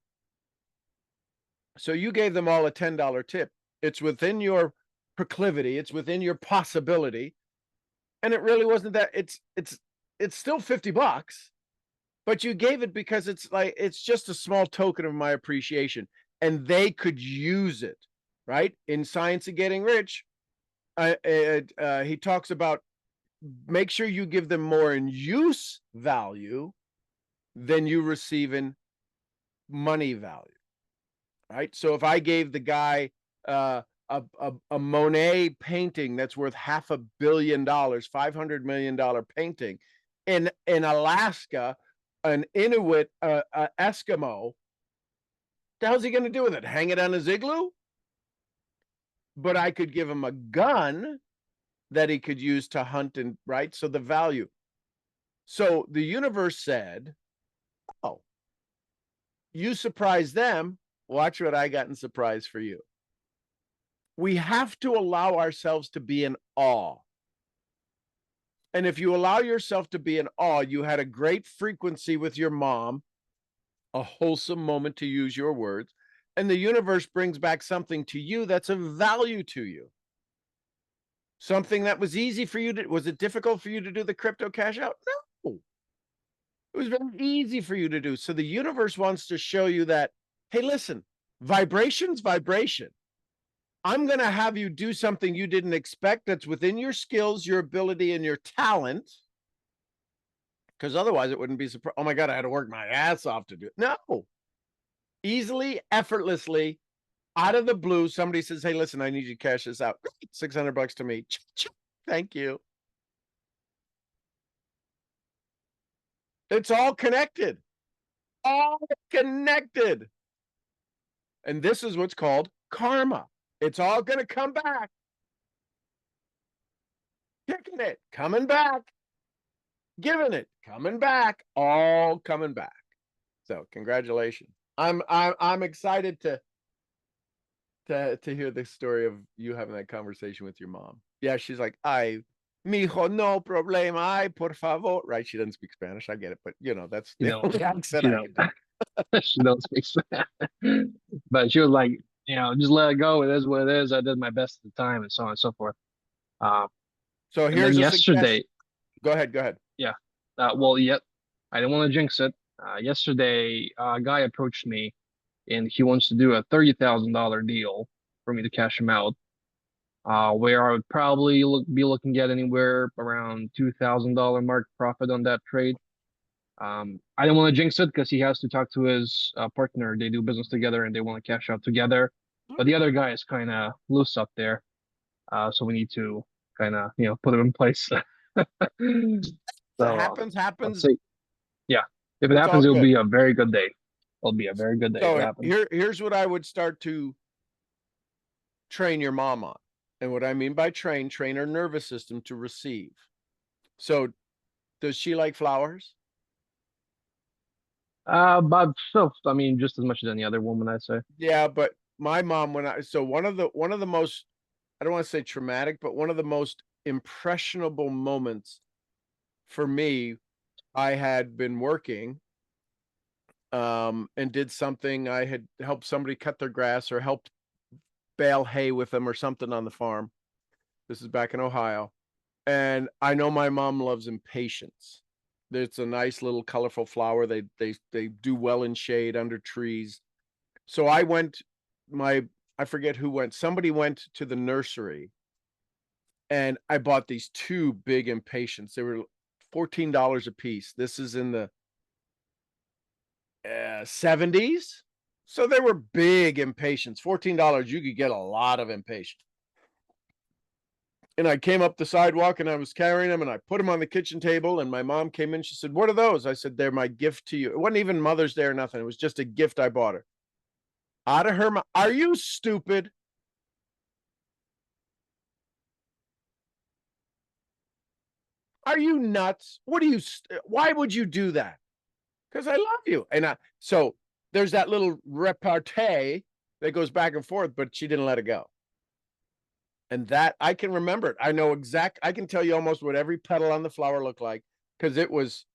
So you gave them all a $10 tip. It's within your proclivity. It's within your possibility. And it really wasn't that it's still $50, but you gave it because it's just a small token of my appreciation and they could use it, right? In Science of Getting Rich, he talks about make sure you give them more in use value than you receive in money value, right? So if I gave the guy a Monet painting that's worth $500 million, $500 million painting in Alaska, an Inuit, Eskimo, the hell's he going to do with it? Hang it on his igloo? But I could give him a gun that he could use to hunt and right. So the value. So the universe said, oh, you surprised them. Watch what I got in surprise for you. We have to allow ourselves to be in awe. And if you allow yourself to be in awe, you had a great frequency with your mom, a wholesome moment to use your words, and the universe brings back something to you that's of value to you. Something that was easy for you to, was it difficult for you to do the crypto cash out? No. It was very easy for you to do. So the universe wants to show you that, hey, listen, vibration's vibration. I'm going to have you do something you didn't expect that's within your skills, your ability, and your talent. Because otherwise it wouldn't be surprised. Oh my God, I had to work my ass off to do it. No. Easily, effortlessly, out of the blue, somebody says, hey, listen, I need you to cash this out. $600 to me. Thank you. It's all connected. All connected. And this is what's called karma. It's all going to come back. Kicking it, coming back. Giving it, coming back, all coming back. So congratulations. I'm excited to hear the story of you having that conversation with your mom. Yeah, she's like, ay, mijo, no problema, ay, por favor. Right, she doesn't speak Spanish. I get it, but you know, that's the only accent I can do. She don't speak Spanish. But she was like, just let it go. It is what it is. I did my best at the time, and so on and so forth. So And here's then a yesterday, suggestion. Go ahead. yeah. Well, yet I didn't want to jinx it. Yesterday, a guy approached me, and he wants to do a $30,000 deal for me to cash him out. where I would probably be looking at anywhere around $2,000 mark profit on that trade. I don't want to jinx it because he has to talk to his partner. They do business together and they want to cash out together. But the other guy is kind of loose up there. So we need to kind of, put him in place. That So happens, let's happens. see. Yeah, if it It's all happens, it'll good. be a very good day. It'll be a very good day if it So happens. here's what I would start to train your mom on. And what I mean by train her nervous system to receive. So does she like flowers? But so I mean, just as much as any other woman, I'd say. Yeah, but my mom, so one of the most, I don't want to say traumatic, but one of the most impressionable moments for me, I had been working and did something. I had helped somebody cut their grass or helped bale hay with them or something on the farm. This is back in Ohio. And I know my mom loves impatiens. It's a nice little colorful flower. They do well in shade under trees. So I went, I forget who went. Somebody went to the nursery and I bought these two big impatiens. They were $14 a piece. This is in the 70s. So they were big impatiens. $14, you could get a lot of impatiens. And I came up the sidewalk and I was carrying them and I put them on the kitchen table and my mom came in. She said, "What are those?" I said, "They're my gift to you." It wasn't even Mother's Day or nothing. It was just a gift I bought her. Out of her mouth, "Are you stupid? Are you nuts? What do you, why would you do that?" Because I love you. And so there's that little repartee that goes back and forth, but she didn't let it go. And that I can remember it. I know I can tell you almost what every petal on the flower looked like because it was,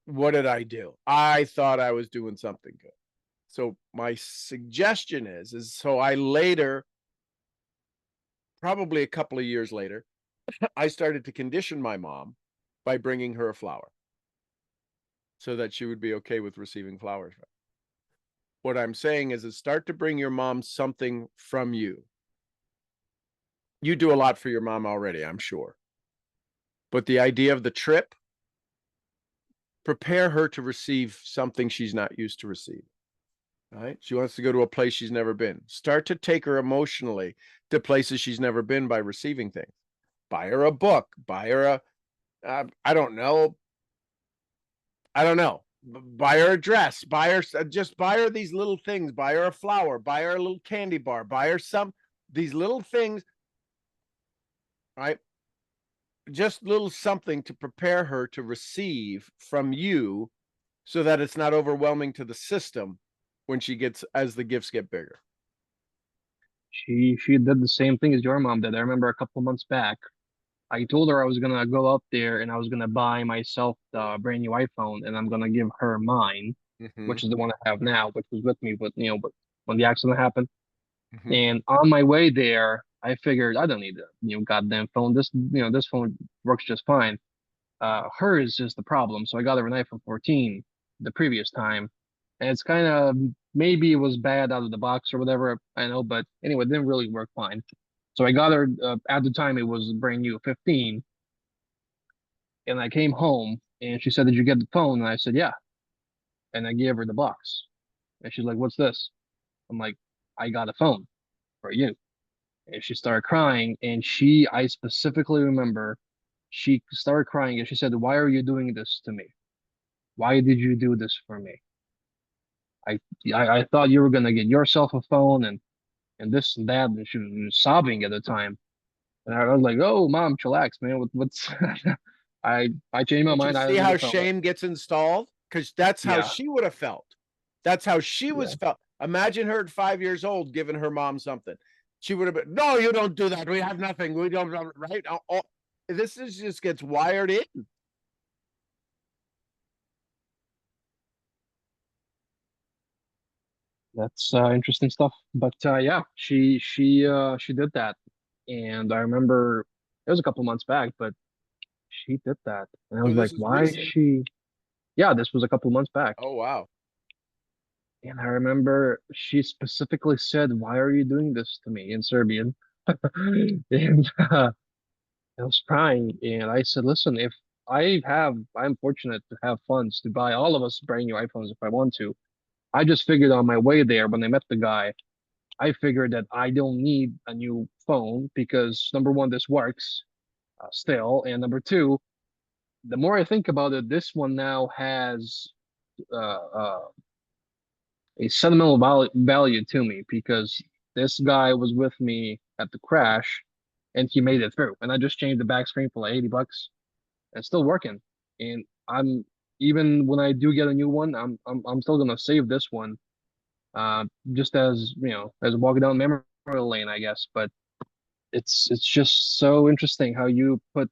what did I do? I thought I was doing something good. So my suggestion is so I later, probably a couple of years later, I started to condition my mom by bringing her a flower so that she would be okay with receiving flowers. What I'm saying is start to bring your mom something from you. You do a lot for your mom already, I'm sure. But the idea of the trip, prepare her to receive something she's not used to receive. Right? She wants to go to a place she's never been. Start to take her emotionally to places she's never been by receiving things. Buy her a book, buy her I don't know. Buy her a dress, just buy her these little things, buy her a flower, buy her a little candy bar, buy her these little things, right? Just little something to prepare her to receive from you so that it's not overwhelming to the system when as the gifts get bigger. She did the same thing as your mom did. I remember a couple months back, I told her I was gonna go up there and I was gonna buy myself the brand new iPhone and I'm gonna give her mine, which is the one I have now, which was with me, but but when the accident happened. And on my way there, I figured I don't need a goddamn phone. This phone works just fine. Hers is the problem. So I got her an iPhone 14 the previous time. And it's kind of, maybe it was bad out of the box or whatever, I know, but anyway, it didn't really work fine. So I got her, at the time it was brand new 15. And I came home and she said, "Did you get the phone?" And I said, "Yeah." And I gave her the box. And she's like, "What's this?" I'm like, "I got a phone for you." And she started crying. And I specifically remember she started crying and she said, "Why are you doing this to me? Why did you do this for me? I thought you were gonna get yourself a phone and this and that." And she was sobbing at the time. And I was like, "Oh, mom, chillax, man. What's I changed my But you mind. I see don't need how a phone." shame gets installed? Because that's how Yeah, she would have felt. That's how she yeah. was felt. Imagine her at 5 years old giving her mom something. She would have been, "No, you don't do that. We have nothing. We don't," right? This just gets wired in. That's interesting stuff. But yeah, she did that. And I remember it was a couple months back, but she did that. And I So was like, this is why is recent. she? Yeah, this was a couple months back. Oh, wow. And I remember she specifically said, "Why are you doing this to me?" in Serbian. And I was crying, and I said, "Listen, if I'm fortunate to have funds to buy all of us brand new iPhones if I want to. I just figured on my way there when I met the guy, I figured that I don't need a new phone because number one, this works still, and number two, the more I think about it, this one now has uh, uh, a sentimental value to me because this guy was with me at the crash, and he made it through. And I just changed the back screen for like $80, and it's still working. And I'm even when I do get a new one, I'm still gonna save this one, just as as walking down memory lane, I guess. But it's just so interesting how you put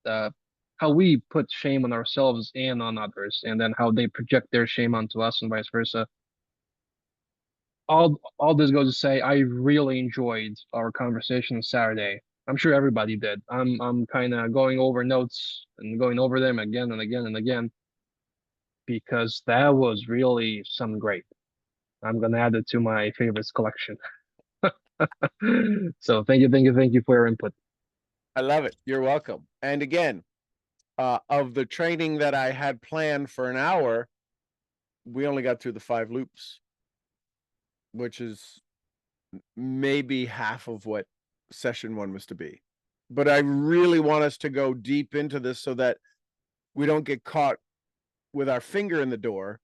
uh how we put shame on ourselves and on others, and then how they project their shame onto us and vice versa. All this goes to say, I really enjoyed our conversation Saturday. I'm sure everybody did. I'm kind of going over notes and going over them again and again and again because that was really something great. I'm gonna add it to my favorites collection. So thank you for your input. I love it. You're welcome. And again, of the training that I had planned for an hour, we only got through the 5 loops, which is maybe half of what session 1 was to be. But I really want us to go deep into this so that we don't get caught with our finger in the door.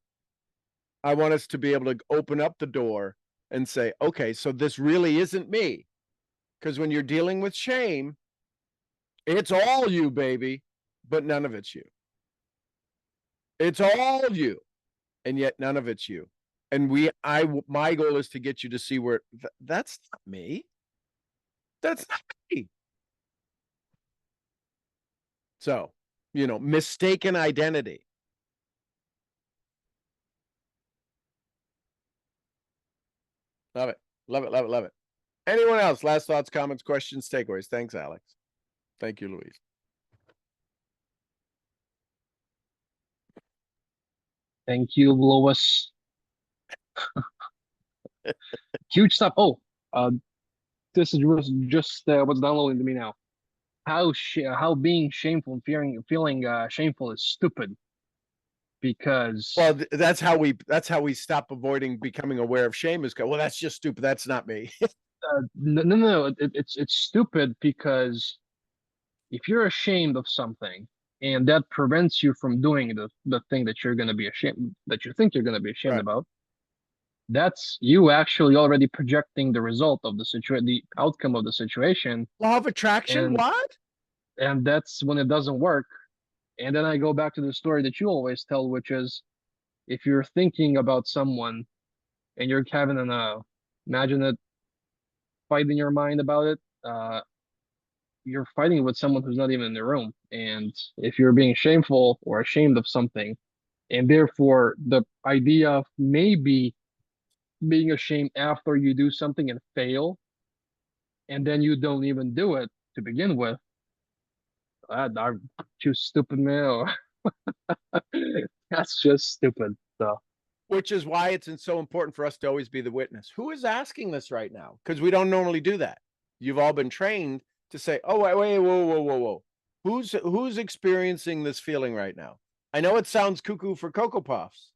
I want us to be able to open up the door and say, okay, so this really isn't me. Because when you're dealing with shame, it's all you, baby, but none of it's you. It's all you, and yet none of it's you. And my goal is to get you to see where that's not me. That's not me. So, mistaken identity. Love it. Love it. Love it. Love it. Anyone else? Last thoughts, comments, questions, takeaways. Thanks, Alex. Thank you, Louise. Thank you, Lois. Huge stuff. Oh, this is just what's downloading to me now. How being shameful, feeling shameful is stupid because Well, that's how we stop avoiding becoming aware of shame. Well, that's just stupid. That's not me. no, it's stupid because if you're ashamed of something and that prevents you from doing the thing that you're going to be ashamed that you think you're going to be ashamed Right. about, that's you actually already projecting the result of the outcome of the situation, Law of attraction. and What? and that's when it doesn't work. And then I go back to the story that you always tell, which is if you're thinking about someone and you're having imagine it fight in your mind about it, you're fighting with someone who's not even in the room. And if you're being shameful or ashamed of something, and therefore the idea of maybe being ashamed after you do something and fail, and then you don't even do it to begin with, I'm too stupid, man. That's just stupid. So Which is why it's so important for us to always be the witness. Who is asking this right now? Because we don't normally do that. You've all been trained to say, "Oh, wait, whoa. Who's experiencing this feeling right now?" I know it sounds cuckoo for Cocoa Puffs.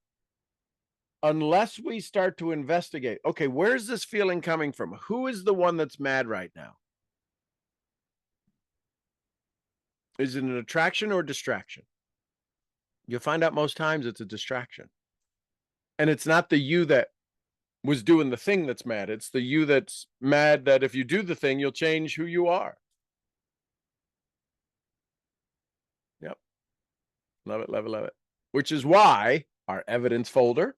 Unless we start to investigate, okay, where's this feeling coming from? Who is the one that's mad right now? Is it an attraction or distraction? You'll find out most times it's a distraction. And it's not the you that was doing the thing that's mad. It's the you that's mad that if you do the thing, you'll change who you are. Yep. Love it, love it, love it. Which is why our evidence folder,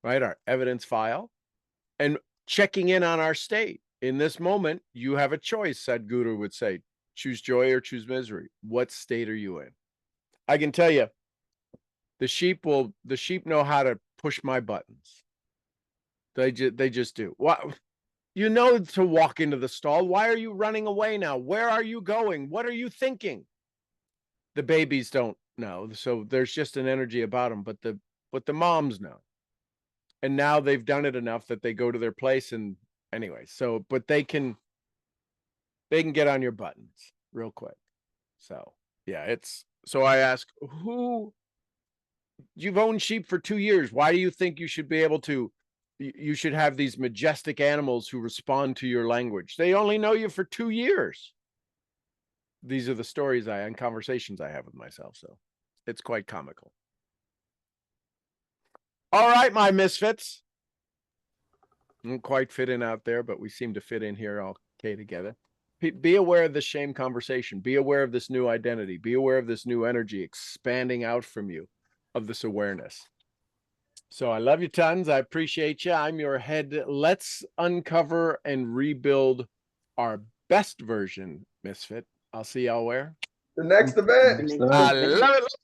right? Our evidence file and checking in on our state. In this moment, you have a choice, Sadhguru would say. Choose joy or choose misery. What state are you in? I can tell you, the sheep know how to push my buttons. They just do. What? You know to walk into the stall. Why are you running away now? Where are you going? What are you thinking? The babies don't know. So there's just an energy about them, but the moms know. And now they've done it enough that they go to their place and anyway, but they can they can get on your buttons real quick. So yeah, so I ask, you've owned sheep for 2 years. Why do you think you should be able to, you should have these majestic animals who respond to your language? They only know you for 2 years. These are the stories and conversations I have with myself. So it's quite comical. All right, my misfits. Don't quite fit in out there, but we seem to fit in here all okay together. Be aware of this shame conversation. Be aware of this new identity. Be aware of this new energy expanding out from you, of this awareness. So I love you tons. I appreciate you. I'm your head. Let's uncover and rebuild our best version, Misfit. I'll see y'all where? The next event. Next I event. love it.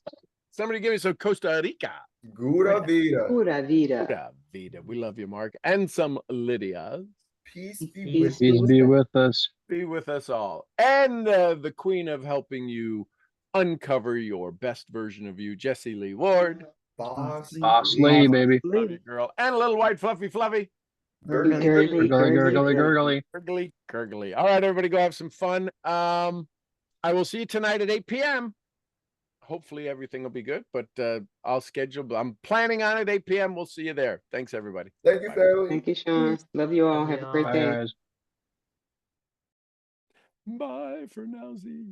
Somebody give me some Costa Rica. Gura vida. Pura vida. Pura vida. We love you, Mark. And some Lydia. Peace be Peace with be you. Peace be with us. Be with us all. And the queen of helping you uncover your best version of you, Jessie Lee Ward. Boss. Boss lady, baby. Love you, girl. And a little white fluffy fluffy. Gurgly, Gurgly, gurgly. Gurgly, gurgly, gurgly. Gurgly. All right, everybody go have some fun. I will see you tonight at 8 p.m. Hopefully everything will be good, but I'll schedule. I'm planning on it 8 p.m. We'll see you there. Thanks, everybody. Thank you, Bye. family. Thank you, Sean. Love you all. Love Have you a great all. Bye, day. guys. Bye for now, Z.